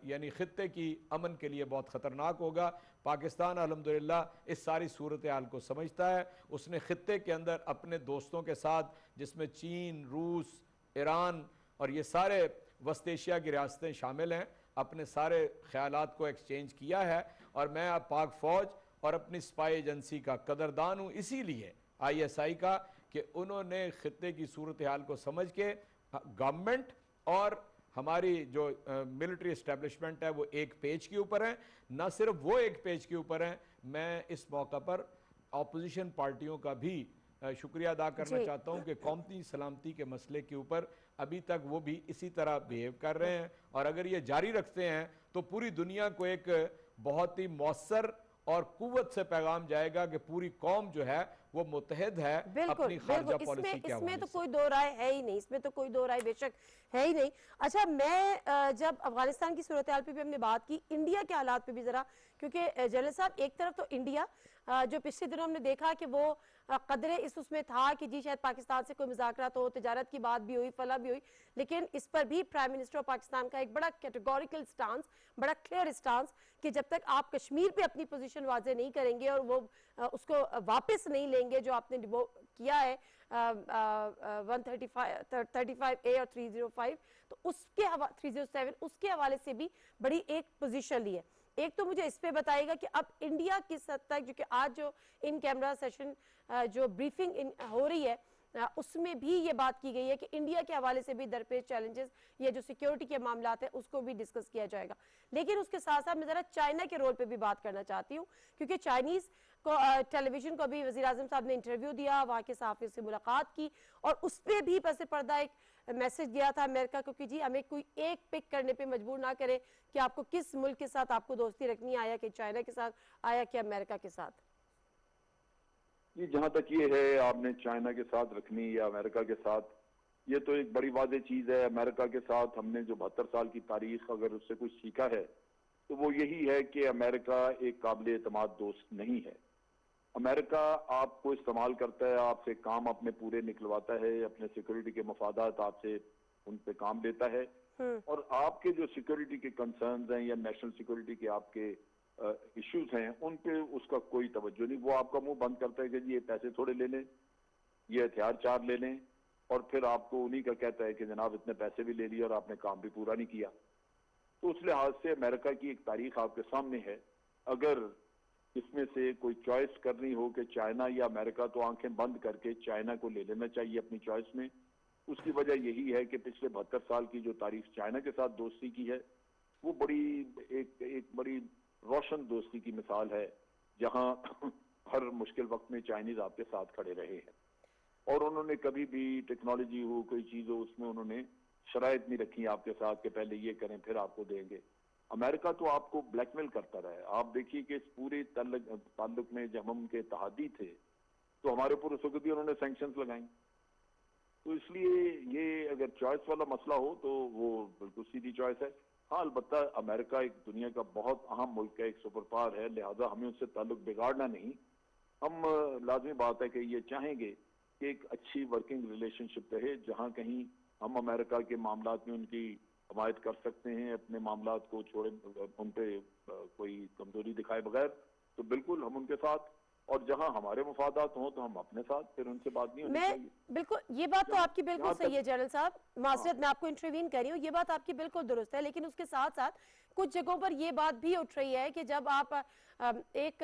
यानी ख़ित्ते की अमन के लिए बहुत ख़तरनाक होगा। पाकिस्तान अल्हम्दुलिल्लाह इस सारी सूरत हाल को समझता है। उसने ख़ित्ते के अंदर अपने दोस्तों के साथ, जिसमें चीन, रूस, ईरान और ये सारे वस्त एशिया की रियासतें शामिल हैं, अपने सारे ख्यालात को एक्सचेंज किया है। और मैं अब पाक फ़ौज और अपनी स्पाई एजेंसी का कदरदान हूँ, इसीलिए ISI का, कि उन्होंने ख़ित्ते की सूरत हाल को समझ के गवर्नमेंट और हमारी जो मिलिट्री इस्टेब्लिशमेंट है वो एक पेज के ऊपर है। ना सिर्फ वो एक पेज के ऊपर हैं, मैं इस मौका पर अपोजिशन पार्टियों का भी शुक्रिया अदा करना चाहता हूं कि कौमी सलामती के मसले के ऊपर अभी तक वो भी इसी तरह बिहेव कर रहे हैं। और अगर ये जारी रखते हैं तो पूरी दुनिया को एक बहुत ही मौसर और कुव्वत से पैगाम जाएगा कि पूरी कौम जो है वो मुत्तहिद है अपनी खारजा पॉलिसी के हवाले से। इसमें तो कोई दो राय है ही नहीं, इसमें तो कोई दो राय बेशक है ही नहीं। अच्छा, मैं जब अफगानिस्तान की सूरत हाल पे भी हमने बात की, इंडिया के हालात पे भी जरा, क्योंकि जनरल साहब एक तरफ तो इंडिया जो पिछले दिनों हमने देखा कि वो कदरे इस उसमें था कि जी शायद पाकिस्तान से कोई मुज़ाकरात हो, तिजारत की बात भी हुई, फला भी हुई, लेकिन इस पर भी प्राइम मिनिस्टर ऑफ पाकिस्तान का एक बड़ा कैटेगोरिकल स्टांस, बड़ा क्लियर स्टांस कि जब तक आप कश्मीर पे अपनी पोजीशन वाजे नहीं करेंगे और वो उसको वापस नहीं लेंगे जो आपने किया है 135A और 305, तो उसके 307 उसके हवाले से भी बड़ी एक पोजीशन ली है। एक तो मुझे इस पे बताइएगा कि अब इंडिया किस हद तक, जो कि आज जो इन कैमरा सेशन जो ब्रीफिंग हो रही है उसमें भी ये बात की गई है कि इंडिया के हवाले से भी दरपेश चैलेंजेस, ये जो सिक्योरिटी के मामला है उसको भी डिस्कस किया जाएगा। लेकिन उसके साथ साथ मैं जरा चाइना के रोल पे भी बात करना चाहती हूँ, क्योंकि चाइनीज को टेलीविजन को भी वज़ीर आज़म साहब ने इंटरव्यू दिया, वहाँ के सहाफ़ियों से मुलाकात की और उस पर भी पसे पर्दा एक मैसेज दिया था अमेरिका को कि जी हमें कोई एक पिक करने पे मजबूर ना करे कि आपको किस मुल्क के साथ आपको दोस्ती रखनी आया, कि चाइना के साथ आया कि अमेरिका के साथ। ये जहां तक ये है आपने चाइना के साथ रखनी या अमेरिका के साथ, ये तो एक बड़ी वाज़ेह चीज है। अमेरिका के साथ हमने जो 72 साल की तारीख अगर उससे कुछ सीखा है तो वो यही है कि अमेरिका एक काबिल एतमाद दोस्त नहीं है। अमेरिका आपको इस्तेमाल करता है, आपसे काम अपने पूरे निकलवाता है, अपने सिक्योरिटी के मफादात आपसे उन पे काम लेता है, और आपके जो सिक्योरिटी के कंसर्न्स हैं या नेशनल सिक्योरिटी के आपके इश्यूज हैं उन पे उसका कोई तवज्जो नहीं। वो आपका मुंह बंद करता है कि जी ये पैसे थोड़े ले लें, ये हथियार चार ले लें, और फिर आपको उन्हीं का कहता है कि जनाब इतने पैसे भी ले लिए और आपने काम भी पूरा नहीं किया। तो उस लिहाज से अमेरिका की एक तारीख आपके सामने है। अगर इसमें से कोई चॉइस करनी हो कि चाइना या अमेरिका, तो आंखें बंद करके चाइना को ले लेना चाहिए अपनी चॉइस में। उसकी वजह यही है कि पिछले 72 साल की जो तारीख चाइना के साथ दोस्ती की है वो बड़ी एक बड़ी रोशन दोस्ती की मिसाल है, जहां हर मुश्किल वक्त में चाइनीज आपके साथ खड़े रहे हैं और उन्होंने कभी भी टेक्नोलॉजी हो, कोई चीज हो, उसमें उन्होंने शराइत नहीं रखी आपके साथ कि पहले ये करें फिर आपको देंगे। अमेरिका तो आपको ब्लैकमेल करता रहा है। आप देखिए कि इस पूरे ताल्लुक में जब हम उनके इत्तेहादी थे तो हमारे ऊपर उस वक्त भी उन्होंने सैंक्शंस लगाई। तो इसलिए ये अगर चॉइस वाला मसला हो तो वो बिल्कुल सीधी चॉइस है। हाँ, अलबत्ता अमेरिका एक दुनिया का बहुत अहम मुल्क है, एक सुपर पावर है, लिहाजा हमें उससे ताल्लुक बिगाड़ना नहीं। हम लाजमी बात है कि ये चाहेंगे कि एक अच्छी वर्किंग रिलेशनशिप रहे, जहाँ कहीं हम अमेरिका के मामलात में उनकी हमायत कर सकते हैं, अपने मामलात को छोड़े, उन पे कोई कमजोरी दिखाए बगैर, तो बिल्कुल हम उनके साथ, और जहां हमारे मुफादात हों तो हम अपने साथ, फिर उनसे बात नहीं होनी चाहिए। बिल्कुल, ये बात तो आपकी बिल्कुल सही है जनरल साहब, माजरत मैं आपको इंटरवीन कर रही हूँ, ये बात आपकी बिल्कुल दुरुस्त है। लेकिन उसके साथ साथ कुछ जगहों पर ये बात भी उठ रही है कि जब आप एक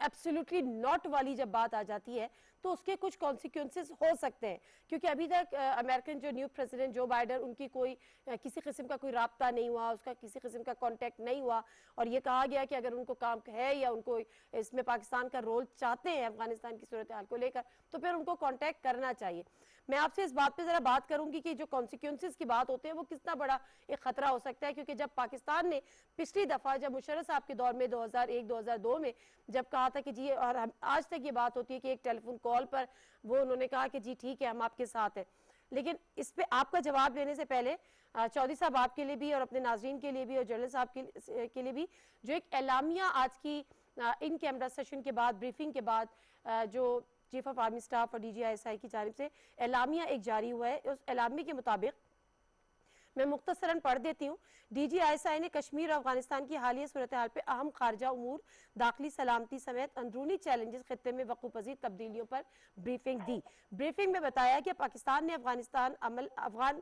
एब्सोल्युटली नॉट वाली जब बात आ जाती है तो उसके कुछ कॉन्सिक्वेंसेस हो सकते हैं, क्योंकि अभी तक अमेरिकन जो न्यू प्रेसिडेंट जो बाइडन, उनकी कोई किसी किस्म का कोई राब्ता नहीं हुआ, उसका किसी किस्म का कांटेक्ट नहीं हुआ, और ये कहा गया कि अगर उनको काम है या उनको इसमें पाकिस्तान का रोल चाहते हैं अफगानिस्तान की सूरत हाल को लेकर तो फिर उनको कांटेक्ट करना चाहिए। मैं आपसे इस बात पे जरा बात करूंगी कि जो कॉन्सिक्वेंसेस की बात होते हैं वो कितना बड़ा एक खतरा हो सकता है, क्योंकि जब पाकिस्तान ने पिछली दफा जब मुशर्रफ साहब के दौर में 2001-2002 में जब कहा था कि जी, और आज तक ये बात होती है कि एक टेलीफोन कॉल पर वो उन्होंने कहा कि जी ठीक है हम आपके साथ हैं, लेकिन इस पे आपका जवाब लेने से पहले चौधरी साहब आपके लिए भी और अपने नाजरीन के लिए भी और जर्नलिस्ट साहब के लिए भी जो एक एलामिया आज की इन कैमरा सेशन के बाद, ब्रीफिंग के बाद जो चीफ ऑफ आर्मी स्टाफ और DGISI की जानिब से एलामिया एक जारी हुआ है, उस एलामी के मुताबिक मैं मुख्तसरन पढ़ देती हूँ। DGISI ने कश्मीर और अफगानिस्तान की हालिया सूरत हाल पर अहम खारजा उमूर, दाखिली सलामती समेत अंदरूनी चैलेंजेस, खित्ते में वक़्फ़ पज़ीर तब्दीलियों पर ब्रीफिंग दी। ब्रीफिंग में बताया कि पाकिस्तान ने अफगान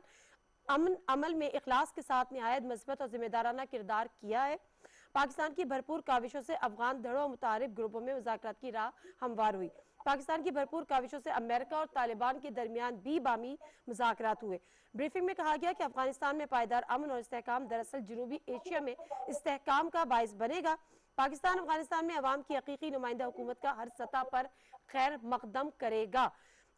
अमल में इखलास के साथ निहायत मस्बत और जिम्मेदाराना किरदार किया है। पाकिस्तान की भरपूर काविशों से अफगान धड़ों मुतारिफ ग्रुपों में मुज़ाकरात की राह हमवार हुई। पाकिस्तान की भरपूर काविशों से अमेरिका और तालिबान के दरमियान भी बामी मुज़ाकरात हुए। ब्रीफिंग में कहा गया कि अफगानिस्तान में पायदार अमन और इस्तेहकाम दरअसल जनूबी एशिया में इस्तेहकाम का बाइस बनेगा। पाकिस्तान अफगानिस्तान में अवाम की हकीकी नुमाइंदा हुकूमत का हर सतह पर खैर मकदम करेगा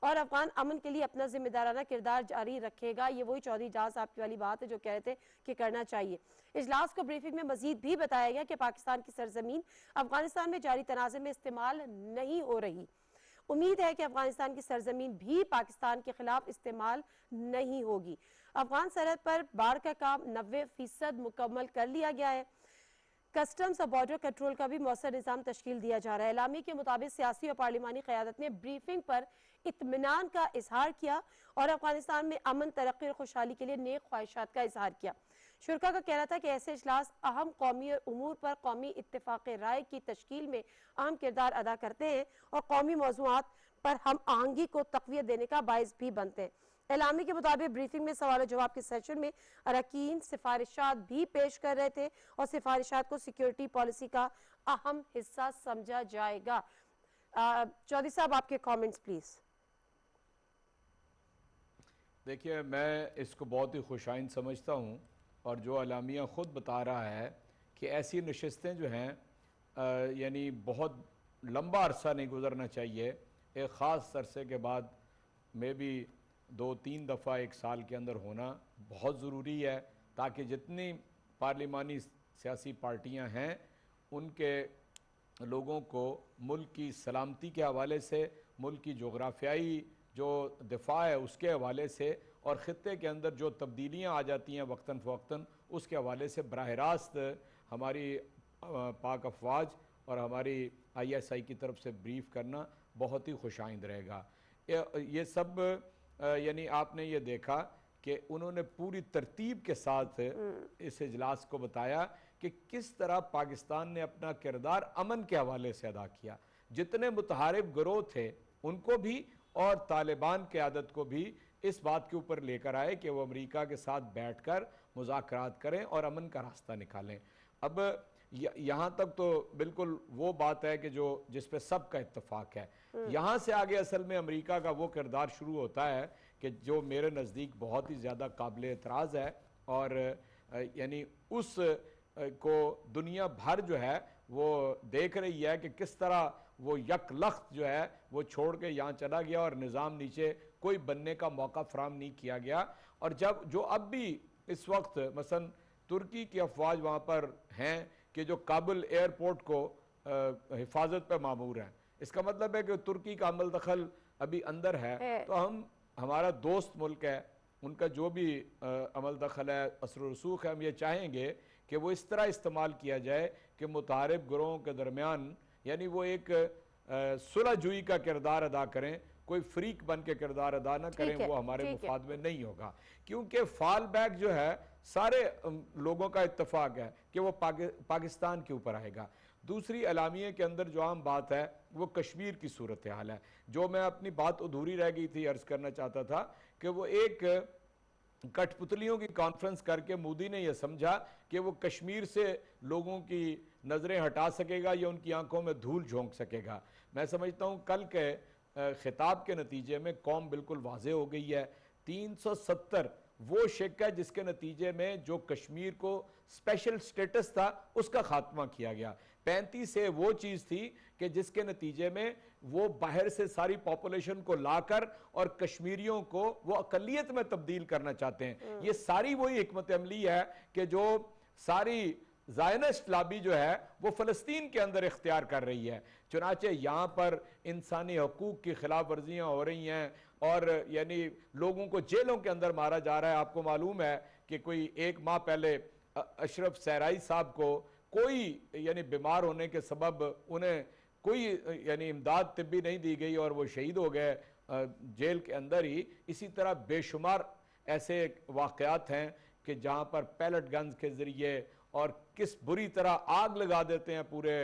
और अफगान अमन के लिए अपना जिम्मेदाराना किरदार जारी रखेगा। ये वही चौधरी एजाज साहब की वाली बात है जो कह रहे थे कि करना चाहिए। इजलास को ब्रीफिंग में मजीद भी बताया गया कि पाकिस्तान की सरजमीन अफगानिस्तान में जारी तनाज़े में इस्तेमाल नहीं हो रही। उम्मीद है कि अफगानिस्तान की सरजमीन भी पाकिस्तान के खिलाफ इस्तेमाल नहीं होगी। अफगान सरहद पर बाढ़ का काम 90% मुकम्मल कर लिया गया है। कस्टम्स और बॉर्डर कंट्रोल का भी मौसर निज़ाम तश्कील दिया जा रहा है। एलामी के मुताबिक सियासी और पार्लिमानी क़यादत ने ब्रीफिंग पर इत्मीनान का इजहार किया और अफगानिस्तान में अमन, तरक्की और खुशहाली के लिए नेक ख्वाहिशात का इजहार किया। शुरा का कहना था कि ऐसे इजलास अहम कौमी उमूर पर कौमी इत्तेफाक राय की तश्कील में अहम किरदार अदा करते हैं और कौमी मौज़ूआत पर हम आहंगी को तक़वियत देने का बाइस भी बनते हैं। एलामी के मुताबिक ब्रीफिंग में सवाल जवाब के सेशन में अरकान सिफारिशात भी पेश कर रहे थे और सिफारिशात को सिक्योरिटी पॉलिसी का अहम हिस्सा समझा जाएगा। चौधरी साहब आपके कमेंट्स प्लीज। देखिए, मैं इसको बहुत ही खुशाइन समझता हूँ और जो अलामिया ख़ुद बता रहा है कि ऐसी नशस्तें जो हैं यानी बहुत लंबा अरसा नहीं गुजरना चाहिए, एक ख़ास अरसे के बाद में भी 2-3 दफ़ा एक साल के अंदर होना बहुत ज़रूरी है, ताकि जितनी पार्लिमानी सियासी पार्टियां हैं उनके लोगों को मुल्क की सलामती के हवाले से, मुल्क की जोग्राफियाई जो दिफा है उसके हवाले से और ख़ित्ते के अंदर जो तब्दीलियाँ आ जाती हैं वक्तन फ़वक्तन उसके हवाले से बराह रास्त हमारी पाक अफवाज और हमारी ISI की तरफ से ब्रीफ करना बहुत ही खुशाइंद रहेगा। ये सब यानी आपने ये देखा कि उन्होंने पूरी तरतीब के साथ इस इजलास को बताया कि किस तरह पाकिस्तान ने अपना किरदार अमन के हवाले से अदा किया। जितने मुतहारिब गिरोह थे उनको भी और तालिबान क़यादत को भी इस बात के ऊपर लेकर आए कि वो अमेरिका के साथ बैठकर मुज़ाकरात करें और अमन का रास्ता निकालें। अब यहाँ तक तो बिल्कुल वो बात है कि जो जिस पे सबका इत्तेफाक है। यहाँ से आगे असल में अमेरिका का वो किरदार शुरू होता है कि जो मेरे नज़दीक बहुत ही ज़्यादा काबिल एतराज़ है और यानी उस को दुनिया भर जो है वो देख रही है कि किस तरह वो यकलख्त जो है वो छोड़ के यहाँ चला गया और निज़ाम नीचे कोई बनने का मौका फराम नहीं किया गया। और जब जो अब भी इस वक्त मसलन तुर्की की अफवाज वहाँ पर हैं कि जो काबुल एयरपोर्ट को हिफाजत पर मामूर हैं, इसका मतलब है कि तुर्की का अमल दखल अभी अंदर है। तो हमारा दोस्त मुल्क है, उनका जो भी अमल दखल है, असर रसूख है, हम ये चाहेंगे कि वो इस तरह इस्तेमाल किया जाए कि मुतारिब गिरोहों के दरमियान यानी वो एक सुलह जुई का किरदार अदा करें, कोई फ्रीक बन के किरदार अदा ना करें, वो हमारे मुफाद में नहीं होगा। क्योंकि फॉल बैक जो है सारे लोगों का इत्तेफाक है कि वो पाकिस्तान के ऊपर आएगा। दूसरी अलामिये के अंदर जो आम बात है वो कश्मीर की सूरत हाल है। जो मैं अपनी बात अधूरी रह गई थी, अर्ज करना चाहता था कि वो एक कठपुतलियों की कॉन्फ्रेंस करके मोदी ने यह समझा कि वो कश्मीर से लोगों की नज़रें हटा सकेगा या उनकी आंखों में धूल झोंक सकेगा। मैं समझता हूँ कल के खिताब के नतीजे में कौम बिल्कुल वाज़े हो गई है। 370 वो शिक है जिसके नतीजे में जो कश्मीर को स्पेशल स्टेटस था उसका खात्मा किया गया। 35 से वो चीज थी कि जिसके नतीजे में वो बाहर से सारी पॉपुलेशन को लाकर और कश्मीरियों को वो अकलियत में तब्दील करना चाहते हैं। ये सारी वही हिकमत अमली है कि जो सारी ज़ायनिस्ट लॉबी जो है वो फ़लस्तीन के अंदर इख्तियार कर रही है। चुनाचे यहाँ पर इंसानी हकूक़ की खिलाफ वर्जियाँ हो रही हैं और यानी लोगों को जेलों के अंदर मारा जा रहा है। आपको मालूम है कि कोई 1 माह पहले अशरफ सहराई साहब को कोई यानी बीमार होने के सबब उन्हें कोई यानी इमदाद तिब्बी नहीं दी गई और वो शहीद हो गए जेल के अंदर ही। इसी तरह बेशुमार ऐसे वाक़यात हैं कि जहाँ पर पैलेट गन्स के ज़रिए और किस बुरी तरह आग लगा देते हैं पूरे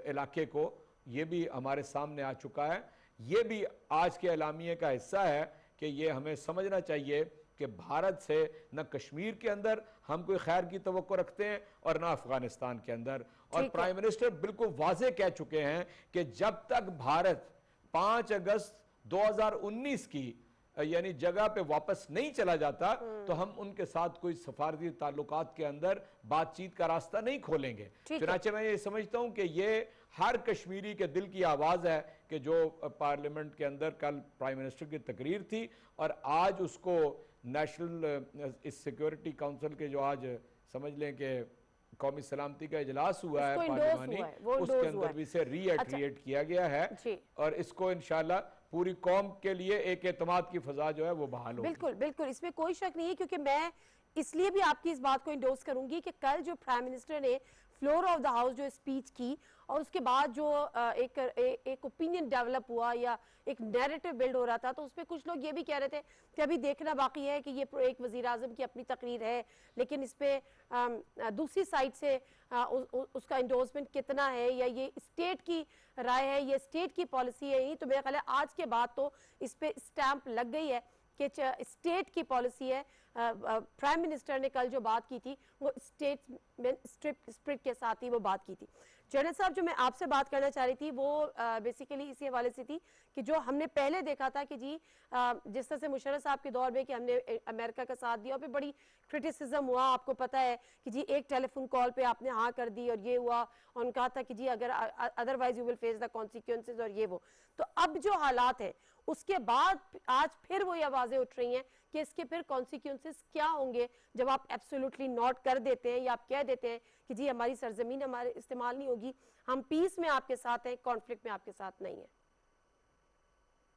इलाके को, ये भी हमारे सामने आ चुका है। ये भी आज के एलामिये का हिस्सा है कि ये हमें समझना चाहिए कि भारत से न कश्मीर के अंदर हम कोई खैर की तवक्को रखते हैं और न अफगानिस्तान के अंदर। और प्राइम मिनिस्टर बिल्कुल वाजे कह चुके हैं कि जब तक भारत 5 अगस्त 2019 की यानी जगह पे वापस नहीं चला जाता तो हम उनके साथ कोई सफारती ताल्लुकात के अंदर बातचीत का रास्ता नहीं खोलेंगे। चुनाचे मैं ये समझता हूं कि ये हर कश्मीरी के दिल की आवाज है कि जो पार्लियामेंट के अंदर कल प्राइम मिनिस्टर की तकरीर थी और आज उसको नेशनल सिक्योरिटी काउंसिल के जो आज समझ लें कि कौमी सलामती का इजलास हुआ है पार्लियामानी, उसके अंदर भी इसे रीएट्रिएट किया गया है और इसको इंशाल्लाह पूरी कौम के लिए एक एतमाद की फजा जो है वो बहाल होगी। बिल्कुल बिल्कुल, इसमें कोई शक नहीं है, क्योंकि मैं इसलिए भी आपकी इस बात को इंडोर्स करूंगी कि कल जो प्राइम मिनिस्टर ने फ्लोर ऑफ द हाउस जो स्पीच की और उसके बाद जो एक ओपिनियन डेवलप हुआ या एक नैरेटिव बिल्ड हो रहा था, तो उसमें कुछ लोग ये भी कह रहे थे कि अभी देखना बाकी है कि ये एक वजीर आजम की अपनी तकरीर है, लेकिन इस पे दूसरी साइड से उसका इंडोर्समेंट कितना है या ये स्टेट की राय है, ये स्टेट की पॉलिसी है। ही तो मेरा ख्याल है आज के बाद तो इस पे स्टैंप लग गई है कि स्टेट की पॉलिसी है। प्राइम मिनिस्टर ने कल जो बात की थी वो स्टेटमेंट स्पिरिट के साथ ही वो बात की थी। जनरल साहब, जो मैं आपसे बात करना चाह रही थी वो बेसिकली इसी हवाले से थी कि जो हमने पहले देखा था कि जी जिस तरह से मुशर्रफ साहब के दौर में कि हमने अमेरिका का साथ दिया और फिर बड़ी क्रिटिसिज्म हुआ, आपको पता है कि जी एक टेलीफोन कॉल पे आपने हाँ कर दी और ये हुआ और उन्होंने कहा था कि जी अगर otherwise you will face the consequences और ये वो। तो अब जो हालात है उसके बाद आज फिर वो ये आवाजें उठ रही हैं कि इसके फिर कॉन्सिक्वेंसेस क्या होंगे जब आप एब्सोल्युटली नॉट कर देते हैं या आप कह देते हैं कि जी हमारी सरजमीन हमारे इस्तेमाल नहीं होगी, हम पीस में आपके साथ हैं, कॉन्फ्लिक्ट में आपके साथ नहीं है।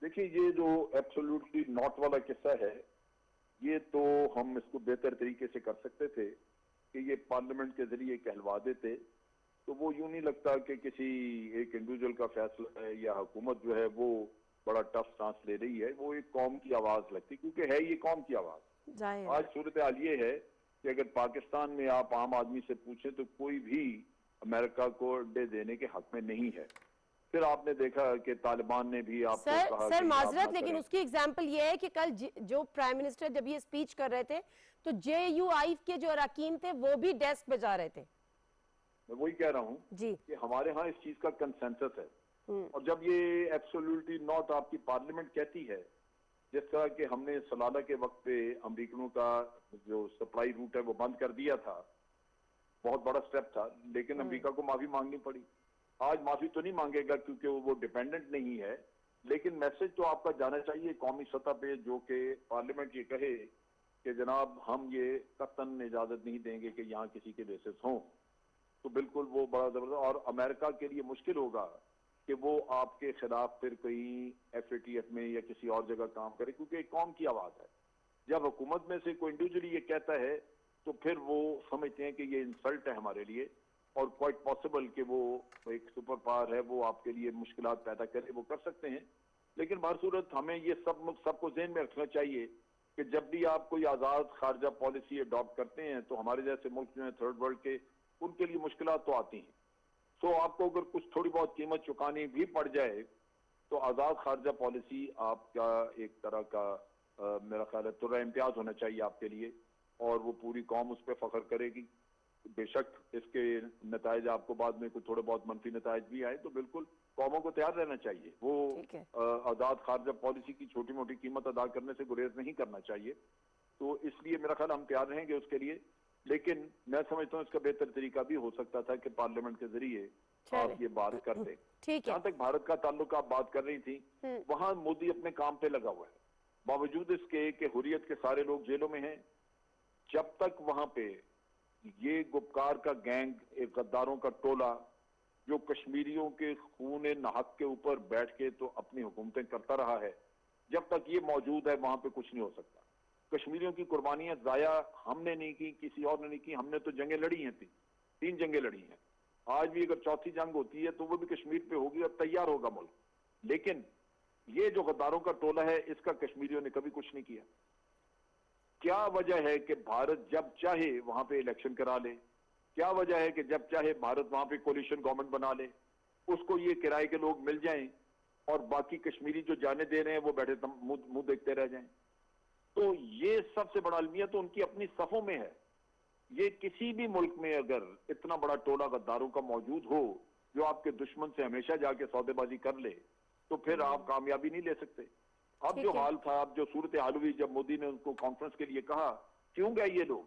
देखिए, ये जो एब्सोल्युटली नॉट वाला किस्सा है, ये तो हम इसको बेहतर तरीके से कर सकते थे कि ये पार्लियामेंट के जरिए कहलवा देते, तो वो यूं नहीं लगता कि किसी एक इंडिविजुअल का फैसला है या हुकूमत जो है वो बड़ा टफ सांस ले रही है, वो एक कौम की आवाज लगती, क्योंकि है ये कौम की आवाज। आज सूरत हाल ये है कि अगर पाकिस्तान में आप आम आदमी से पूछें तो कोई भी अमेरिका को अड्डे देने के हक में नहीं है। फिर आपने देखा कि तालिबान ने भी आपको कहा सर माजरत, लेकिन उसकी एग्जांपल ये है कि कल जो प्राइम मिनिस्टर जब ये स्पीच कर रहे थे तो JUI के जो अरकान थे वो भी डेस्क बजा रहे थे। मैं वही कह रहा हूँ कि हमारे यहाँ इस चीज का कंसेंसस है, और जब ये एब्सोल्युटली नॉट आपकी पार्लियामेंट कहती है, जिस तरह के हमने सलाला के वक्त पे अमेरिकनों का जो सप्लाई रूट है वो बंद कर दिया था, बहुत बड़ा स्टेप था, लेकिन अमेरिका को माफी मांगनी पड़ी। आज माफी तो नहीं मांगेगा क्योंकि वो डिपेंडेंट नहीं है, लेकिन मैसेज तो आपका जाना चाहिए कौमी सतह पे, जो कि पार्लियामेंट ये कहे कि जनाब हम ये कतन इजाजत नहीं देंगे कि यहाँ किसी के बेसिस हों, तो बिल्कुल वो बड़ा जबरदस्त। और अमेरिका के लिए मुश्किल होगा कि वो आपके खिलाफ फिर कहीं FATF में या किसी और जगह काम करे, क्योंकि एक कौम की आवाज है। जब हुकूमत में से कोई इंडिविजुअली ये कहता है तो फिर वो समझते हैं कि ये इंसल्ट है हमारे लिए, और क्वाइट पॉसिबल कि वो एक सुपर पावर है, वो आपके लिए मुश्किलात पैदा करे, वो कर सकते हैं। लेकिन बहरसूरत हमें ये सबको ज़हन में रखना चाहिए कि जब भी आप कोई आज़ाद खारजा पॉलिसी अडॉप्ट करते हैं तो हमारे जैसे मुल्क जो है थर्ड वर्ल्ड के, उनके लिए मुश्किलात तो आती हैं। तो आपको अगर कुछ थोड़ी बहुत कीमत चुकानी भी पड़ जाए तो आज़ाद खारजा पॉलिसी आपका एक तरह का मेरा ख्याल है तुर्रा इम्तियाज होना चाहिए आपके लिए, और वो पूरी कौम उस पर फख्र करेगी। बेशक इसके नतायज आपको बाद में कुछ थोड़े बहुत मनफी नतायज भी आए तो बिल्कुल कौमों को तैयार रहना चाहिए। वो आज़ाद खारजा पॉलिसी की छोटी मोटी कीमत अदा करने से गुरेज नहीं करना चाहिए। तो इसलिए मेरा ख्याल हम तैयार रहेंगे उसके लिए, लेकिन मैं समझता हूँ इसका बेहतर तरीका भी हो सकता था कि पार्लियामेंट के जरिए आप ये बात करते। ठीक है। जहां तक भारत का ताल्लुक आप बात कर रही थी, वहां मोदी अपने काम पे लगा हुआ है, बावजूद इसके कि हुर्रियत के सारे लोग जेलों में हैं। जब तक वहां पे ये गुपकार का गैंग, एक गद्दारों का टोला जो कश्मीरियों के खून नाहक के ऊपर बैठ के तो अपनी हुकूमतें करता रहा है, जब तक ये मौजूद है वहां पे कुछ नहीं हो सकता। कश्मीरियों की कुर्बानियां जाया हमने नहीं की, किसी और ने नहीं की, हमने तो जंगें लड़ी हैं, 3 जंगें लड़ी हैं। आज भी अगर चौथी जंग होती है तो वो भी कश्मीर पे होगी और तैयार होगा मुल्क। लेकिन ये जो गद्दारों का टोला है, इसका कश्मीरियों ने कभी कुछ नहीं किया। क्या वजह है कि भारत जब चाहे वहां पे इलेक्शन करा ले? क्या वजह है कि जब चाहे भारत वहां पे कोलिशन गवर्नमेंट बना ले, उसको ये किराए के लोग मिल जाएं और बाकी कश्मीरी जो जाने दे रहे हैं वो बैठे मुंह देखते रह जाएं? तो ये सबसे बड़ा अलमिया तो उनकी अपनी सफों में है। ये किसी भी मुल्क में अगर इतना बड़ा टोला गद्दारों का मौजूद हो जो आपके दुश्मन से हमेशा जाके सौदेबाजी कर ले, तो फिर आप कामयाबी नहीं ले सकते। अब जो हाल था, अब जो सूरत हाल हुई, जब मोदी ने उनको कॉन्फ्रेंस के लिए कहा, क्यों गए ये लोग?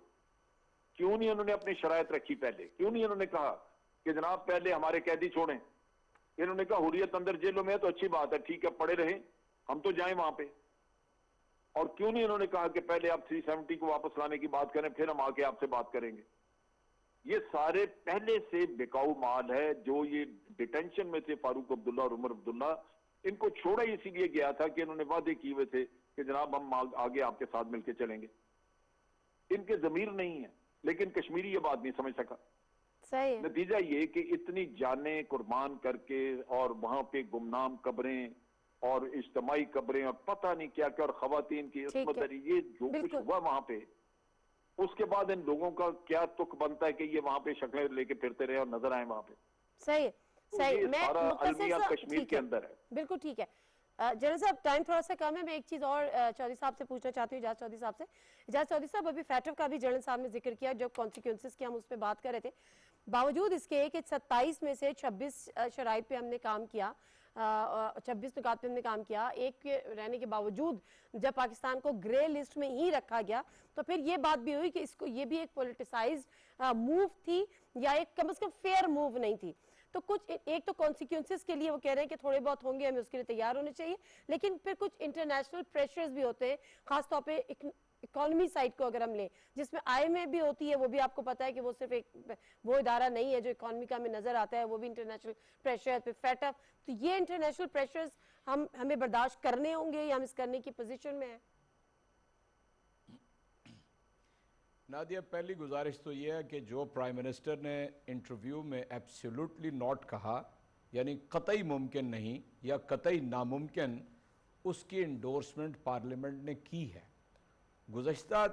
क्यों नहीं उन्होंने अपनी शरायत रखी पहले? क्यों नहीं उन्होंने कहा कि जनाब पहले हमारे कैदी छोड़ें? इन्होंने कहा हुर्रियत अंदर जेलों में है तो अच्छी बात है, ठीक है, पड़े रहे, हम तो जाएं वहां पे। और क्यों नहीं उन्होंने कहा कि पहले आप 370 को वापस लाने की बात करें, फिर हम आके आपसे बात करेंगे? ये सारे पहले से बिकाऊ माल है। जो ये डिटेंशन में थे फारूक अब्दुल्ला और उमर अब्दुल्ला, इनको छोड़ा ही इसीलिए गया था कि इन्होंने वादे किए हुए थे कि जनाब हम आगे आपके साथ मिलकर चलेंगे। इनके जमीर नहीं है, लेकिन कश्मीरी ये बात नहीं समझ सका। सही है। नतीजा ये कि इतनी जानें कुर्बान करके और वहां पे गुमनाम कब्रें और इज्तिमाई कब्रें और पता नहीं क्या क्या, और खवातीन की इसमत दरी, ये जो कुछ हुआ वहां पे, उसके बाद इन लोगों का क्या तुक बनता है कि ये वहां पे शक्लें लेके फिरते रहे और नजर आए वहां पे? सही है, सही। मैं अलमिया कश्मीर के अंदर है। बिल्कुल ठीक है। जनरल साहब, टाइम थोड़ा सा कम है, मैं एक चीज और चौधरी साहब से पूछना चाहती हूँ, इजाज चौधरी साहब से। इजाज चौधरी साहब, अभी फैटफ का भी जनरल साहब ने जिक्र किया, जब कॉन्सिक्वेंसेस की हम उस पर बात कर रहे थे, बावजूद इसके कि 27 में से 26 शराइ पे हमने काम किया, 26 नुकात पे हमने काम किया, एक रहने के बावजूद जब पाकिस्तान को ग्रे लिस्ट में ही रखा गया, तो फिर ये बात भी हुई कि इसको ये भी एक पॉलिटिसाइज्ड मूव थी या एक कम से कम फेयर मूव नहीं थी। तो कुछ एक तो कॉन्सिक्वेंसेस के लिए वो कह रहे हैं कि थोड़े बहुत होंगे, हमें उसके लिए तैयार होने चाहिए, लेकिन फिर कुछ इंटरनेशनल प्रेशर्स भी होते हैं, खासतौर पे इकोनॉमी साइड को अगर हम लें, जिसमें IMF भी होती है, वो भी आपको पता है कि वो सिर्फ एक वो इदारा नहीं है जो इकोनॉमी का हमें नजर आता है, वो भी इंटरनेशनल प्रेशर पे फैटफ। तो ये इंटरनेशनल प्रेशर्स हमें बर्दाश्त करने होंगे या हम इस करने की पोजीशन में है? नादिया, पहली गुजारिश तो ये है कि जो प्राइम मिनिस्टर ने इंटरव्यू में एब्सोल्युटली नॉट कहा, यानी कतई मुमकिन नहीं या कतई नामुमकिन, उसकी इंडोर्समेंट पार्लियामेंट ने की है। गुज़श्ता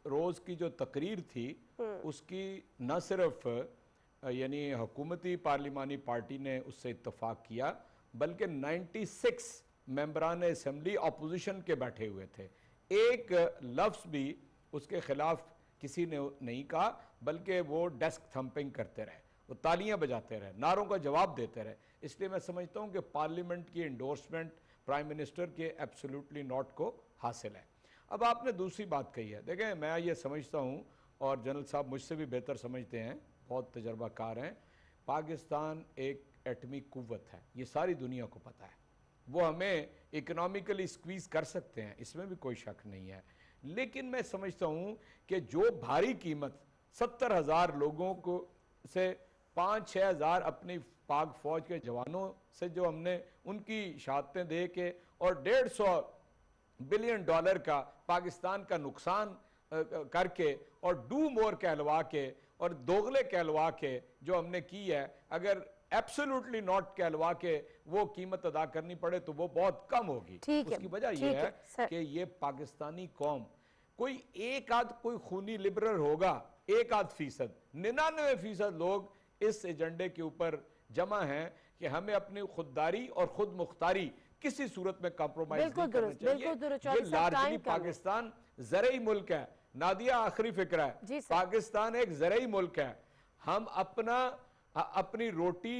रोज़ की जो तकरीर थी उसकी न सिर्फ यानी हुकूमती पार्लिमानी पार्टी ने उससे इत्तफाक किया, बल्कि 96 मेंबरान असम्बली अपोजिशन के बैठे हुए थे। एक लफ्ज़ भी उसके खिलाफ किसी ने नहीं कहा, बल्कि वो डेस्क थंपिंग करते रहे, वो तालियां बजाते रहे, नारों का जवाब देते रहे। इसलिए मैं समझता हूं कि पार्लियामेंट की इंडोर्समेंट प्राइम मिनिस्टर के एब्सोल्युटली नॉट को हासिल है। अब आपने दूसरी बात कही है, देखें मैं ये समझता हूं, और जनरल साहब मुझसे भी बेहतर समझते हैं, बहुत तजर्बाकार हैं, पाकिस्तान एक एटमी कुव्वत है, ये सारी दुनिया को पता है। वो हमें इकोनॉमिकली स्क्वीज़ कर सकते हैं, इसमें भी कोई शक नहीं है, लेकिन मैं समझता हूं कि जो भारी कीमत 70,000 लोगों को से 5-6 हज़ार अपनी पाक फौज के जवानों से जो हमने उनकी शहादतें दे के और $150 बिलियन का पाकिस्तान का नुकसान करके और डू मोर कहलवा के और दोगले कहलवा के जो हमने की है, अगर एब्सोल्युटली नॉट कहलवा के वो कीमत अदा करनी पड़े तो वो बहुत कम होगी। उसकी वजह यह है कि ये पाकिस्तानी कौम, कोई एक आध कोई खूनी लिबरल होगा, 1 आध फीसद, 99% लोग इस एजेंडे के ऊपर जमा हैं कि हमें अपनी खुददारी और खुद मुख्तारी किसी सूरत में कॉम्प्रोमाइज नहीं करना चाहिए। ये लार्जली पाकिस्तान ज़रई मुल्क है। नादिया, आखिरी फिक्र है, पाकिस्तान एक ज़रई मुल्क है। हम अपनी रोटी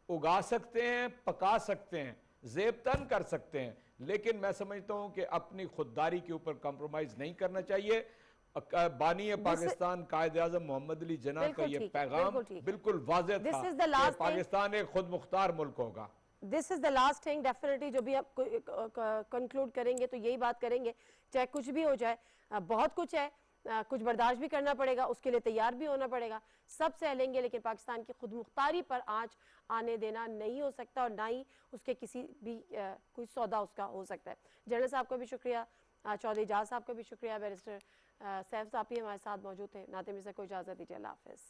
उगा सकते हैं, पका सकते हैं, ज़ेबतन कर सकते हैं, लेकिन मैं समझता हूं कि अपनी खुददारी के ऊपर कॉम्प्रोमाइज नहीं करना चाहिए। बानी पाकिस्तान कायद आज़म मोहम्मद अली जिन्ना का बिल्कुल ये ठीक, पैगाम बिल्कुल ठीक। बिल्कुल वाज़ेह This था is the कि last thing- पाकिस्तान एक खुद मुख्तार मुल्क होगा। This is the last thing, definitely जो भी आप कंक्लूड करेंगे तो यही बात करेंगे, चाहे कुछ भी हो जाए, बहुत कुछ है, कुछ बर्दाश्त भी करना पड़ेगा, उसके लिए तैयार भी होना पड़ेगा, सब सह लेंगे, लेकिन पाकिस्तान की खुद मुख्तारी पर आँच आने देना नहीं हो सकता और ना ही उसके किसी भी कोई सौदा उसका हो सकता है। जनरल साहब का भी शुक्रिया, चौधरी एजाज साहब का भी शुक्रिया, बैरिस्टर सैफ साहब भी हमारे साथ मौजूद थे। नाते मिर्जा को इजाज़त दीजिए, अल्लाह हाफिज़।